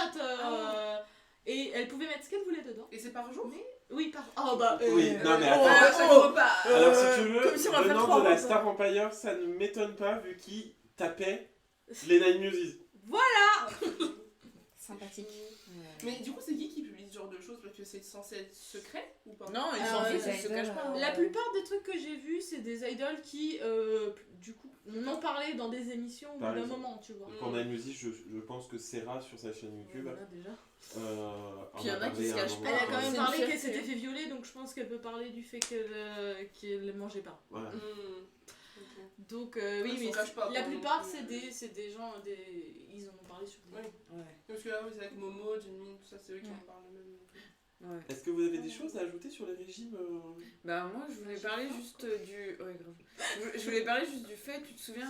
E: Et elle pouvait mettre ce qu'elle voulait dedans.
D: Et c'est par jour?
E: Oui, par. Oh bah.
C: Oui, non mais
B: Oh,
C: attends.
B: chaque repas.
C: Alors si tu veux,
B: comme si on va faire
C: venant
B: 3
C: de la
B: repas.
C: Star Empire, ça ne m'étonne pas vu qu'il tapait les Nine Muses.
A: Sympathique.
D: Mais du coup, c'est qui publie ce genre de choses? Parce que c'est censé être secret ou pas?
B: Non, ils
E: Ah,
B: s'en
E: ouais,
B: foutent, ils se
A: les
B: cachent
A: idoles,
B: pas.
E: La plupart des trucs que j'ai vus, c'est des idoles qui, du coup, m'en parlaient dans des émissions au bout
C: Par
E: d'un
C: exemple.
E: moment, tu vois.
C: Pour Nine Muses, je pense que Serra sur sa chaîne YouTube.
E: Voilà, déjà.
C: Puis
B: il y en a qui se cachent pas.
E: Elle a quand
B: c'est
E: même
B: une
E: parlé
B: fierté.
E: qu'elle s'était fait violer, donc je pense qu'elle peut parler du fait qu'elle ne mangeait pas.
C: Voilà.
D: Ok.
E: Donc,
D: Ouais,
E: oui,
D: ils
E: mais
D: s'en cachent pas,
E: la
D: quoi,
E: plupart,
D: non plus.
E: c'est des gens, ils en ont parlé sur des...
D: Ouais.
B: Ouais.
D: Parce que là, oui, c'est avec Momo, Jinmin, tout ça, c'est eux qui
A: Ouais.
D: en parlent même.
B: Ouais.
C: Est-ce que vous avez des choses à ajouter sur les régimes
B: Bah moi je voulais parler juste du... Ouais grave. Je voulais parler juste du fait, tu te souviens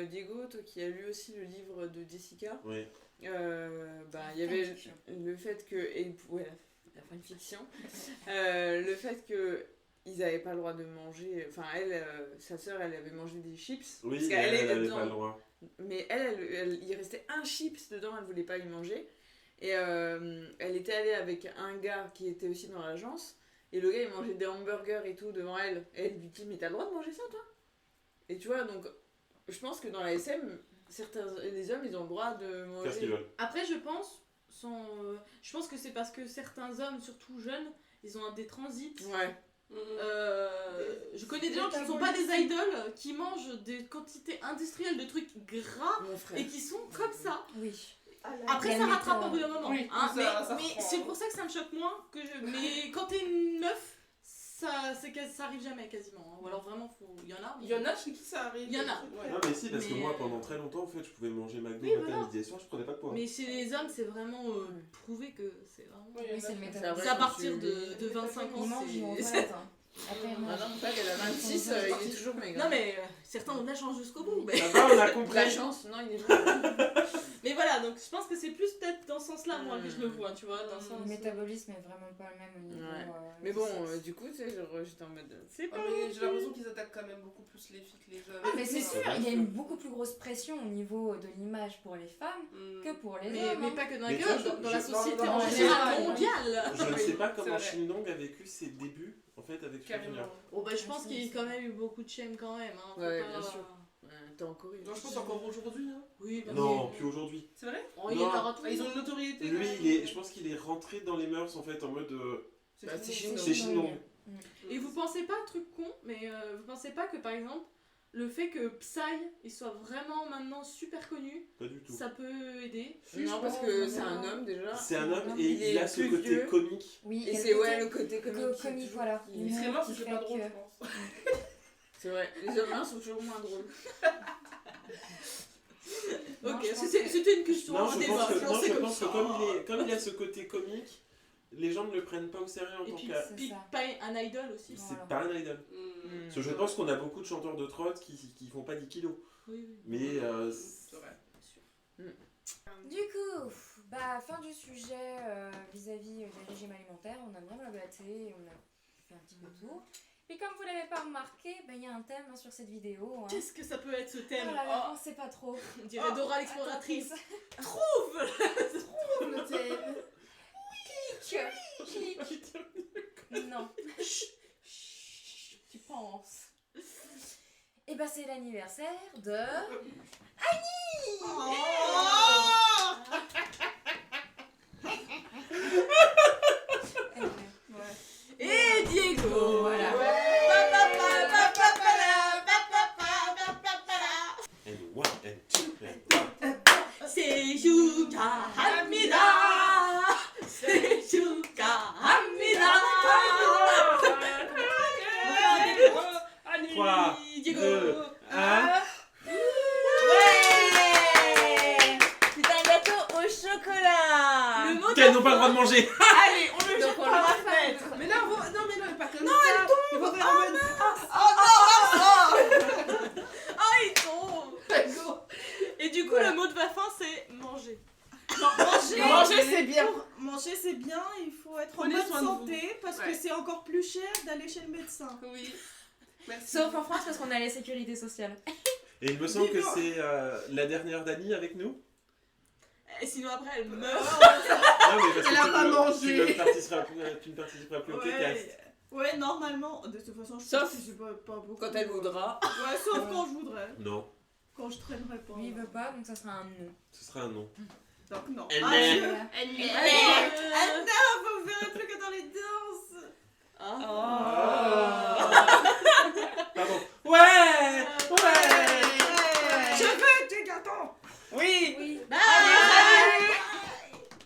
B: Diego, toi qui as lu aussi le livre de Jessica,
C: Oui.
B: bah il y avait
A: Fanfiction.
B: le fait que... Et, ouais, la fanfiction. Le fait que ils n'avaient pas le droit de manger... Enfin elle, sa sœur, elle avait mangé des chips.
C: Oui,
B: parce
C: mais
B: qu'elle
C: elle
B: est
C: n'avait
B: dedans.
C: pas le droit.
B: Mais il restait un chips dedans, elle voulait pas y manger. Et elle était allée avec un gars qui était aussi dans l'agence. Et le gars il mangeait des hamburgers et tout devant elle. Et elle lui dit mais t'as le droit de manger ça toi? Et tu vois donc je pense que dans la SM, les hommes ils ont le droit de manger.
C: Faire ce qu'ils veulent.
E: Après, je pense que c'est parce que certains hommes, surtout jeunes, ils ont des transits.
B: Ouais.
E: Je connais des gens qui ne sont pas des idoles, qui mangent des quantités industrielles de trucs gras
B: Mon frère.
E: et qui sont comme ça.
A: Oui.
E: Après,
A: La
E: ça rattrape
A: méthode.
E: au bout d'un moment.
D: Oui,
E: hein,
D: ça
E: mais
D: reprend,
E: c'est
D: hein.
E: pour ça que ça me choque moins que je. Mais quand t'es une meuf, ça arrive jamais quasiment. Hein. Ou alors vraiment, il y en a.
D: Il y en a chez qui ça arrive.
E: Il y en a.
D: Ouais.
C: Non mais si, parce que
E: Mais,
C: moi pendant très longtemps en fait je pouvais manger McDo
E: Oui,
C: matin,
E: voilà.
C: midi et soir, je prenais pas de poids.
E: Mais chez les hommes, c'est vraiment prouvé que c'est vraiment.
D: Ouais, il y en a
A: Oui, c'est le
D: qui-
A: métabolisme.
B: vrai
E: C'est à
B: que
E: partir
B: tu-
E: de 25 ans.
A: Ils mangent, ils vont aux
E: c'est-
A: toilettes, hein. Après, ils
B: Ah
A: mangent.
B: non, mon frère il a 26, il est toujours maigre.
E: Non mais certains ont de la chance jusqu'au bout. Mais...
C: Ça va, on a
B: La
C: compris.
B: chance, non il est maigre.
E: mais voilà, donc je pense que c'est plus peut-être dans ce sens-là moi que je le vois, tu vois, dans le sens.
A: Le métabolisme est vraiment pas le même au niveau.
B: Ouais.
A: du
B: Mais bon,
A: sexe.
B: du coup, tu sais, genre, j'étais en mode.
E: C'est
D: Ah,
E: pas.
D: mais j'ai l'impression qu'ils attaquent quand même beaucoup plus les filles que les hommes.
A: Ah, mais c'est sûr,
C: Ouais.
A: il y a une beaucoup plus grosse pression au niveau de l'image pour les femmes que pour les
E: Mais,
A: hommes.
E: mais
A: hein.
E: pas que dans
C: Mais
E: les
C: tu vois,
E: gueules, dans la
C: je-
E: société
D: non,
E: en
D: non,
E: général
A: non,
E: mondiale.
C: Je ne sais pas
D: c'est
C: comment
D: vrai.
C: Shin-Dong a vécu ses débuts en fait avec ce
D: Carrément.
C: film-là.
E: Bon bah je pense qu'il y a quand même eu beaucoup de shame quand même. Hein, faut
B: Ouais,
E: pas-
B: bien sûr.
E: T'es en Corée.
D: Non, je pense encore aujourd'hui. Hein.
E: Oui, bah
C: Non, plus aujourd'hui.
D: C'est vrai?
E: Oh, il est
C: Non.
E: partout.
D: Ah, ils ont une notoriété.
C: Lui,
D: quand même.
C: je pense qu'il est rentré dans les mœurs en fait en mode.
E: Bah, c'est
D: Chine.
C: C'est Shin-Long.
E: Et vous pensez pas, truc con, mais vous pensez pas que par exemple, le fait que Psy il soit vraiment maintenant super connu,
C: Pas du tout.
E: ça peut aider?
H: Non, parce que c'est un homme déjà.
C: C'est un homme et
H: Il
C: il a
H: est
C: ce
H: plus
C: côté
H: vieux.
C: comique.
A: Oui,
H: Et
A: il y a
H: c'est le côté comique. qui est
A: comique,
H: toujours-
A: voilà.
H: qui-
D: Il serait mort si
A: Qui
D: c'est
A: fait
D: pas drôle,
A: que-
D: je pense.
H: C'est vrai, les hommes sont toujours moins drôles.
A: Non,
E: Ok,
A: je pense
E: c'était une question
C: Non,
E: à
C: je
E: débat.
C: pense que,
E: je
C: non,
E: sais
C: je
E: comme
C: pense que
E: ça.
C: comme il a ce côté comique, les gens ne le prennent pas au sérieux en
E: Et
C: tant
E: puis,
C: que.
A: C'est
E: puis
A: ça.
E: pas un idol aussi.
C: C'est
A: Voilà.
C: pas un idol.
D: Mm.
C: Parce que je pense qu'on a beaucoup de chanteurs de trot qui font pas 10 kilos.
E: Oui, oui.
C: Mais
D: C'est vrai.
A: Du coup, fin du sujet vis-à-vis des régimes alimentaires, on a bien blablaté, on a fait un petit peu le tour. Et comme vous l'avez pas remarqué, il y a un thème sur cette vidéo. Hein.
E: Qu'est-ce que ça peut être ce thème?
A: Oh là là, on sait pas trop.
E: On dirait Dora l'exploratrice.
A: Trouve
D: Le thème.
A: Clic. Non. Tu penses. Et c'est l'anniversaire de...
E: Et Diego.
A: Voilà.
C: and one and two and
E: C'est 축하합니다. 생일 축하합니다.
C: 3,
E: Diego.
C: 2, 1.
H: C'est un gâteau au chocolat.
E: Le mot
C: Qu'elles n'ont pas le droit de manger.
H: Allez, on le
A: Donc
H: jette
A: on
H: par
A: le
H: la
A: refait.
H: fenêtre.
D: Mais là, non, pas comme ça. Elle tombe. Il faut faire en mode.
E: il tombe. Et du coup, le mot de la fin, c'est manger.
H: Manger, c'est bien.
F: Manger, c'est bien, il faut être en
D: Prenez
F: bonne
D: soin de vous.
F: santé parce
D: Ouais.
F: que c'est encore plus cher d'aller chez le médecin.
D: Oui. Merci.
A: Sauf en France parce qu'on a la sécurité sociale.
C: Et il me semble que c'est la dernière Dani avec nous.
E: Et sinon, après, elle meurt.
C: Non, mais parce
D: Elle a
C: que
D: pas
C: tu
D: mangé.
C: ne participeras plus au K-Cast.
F: Ouais, normalement, de toute façon, je
H: Sauf
F: participe pas beaucoup.
H: Quand elle voudra.
F: Ouais, sauf quand je voudrais.
C: Non,
F: Quand je traînerai pas.
A: Lui il veut pas, donc ça sera un non.
C: ce sera un non.
F: Donc non.
C: Elle
F: Ah,
C: est-
F: Dieu.
E: Elle
F: Ah non, vous verrez plus que dans les danses.
E: Ah.
H: Oh.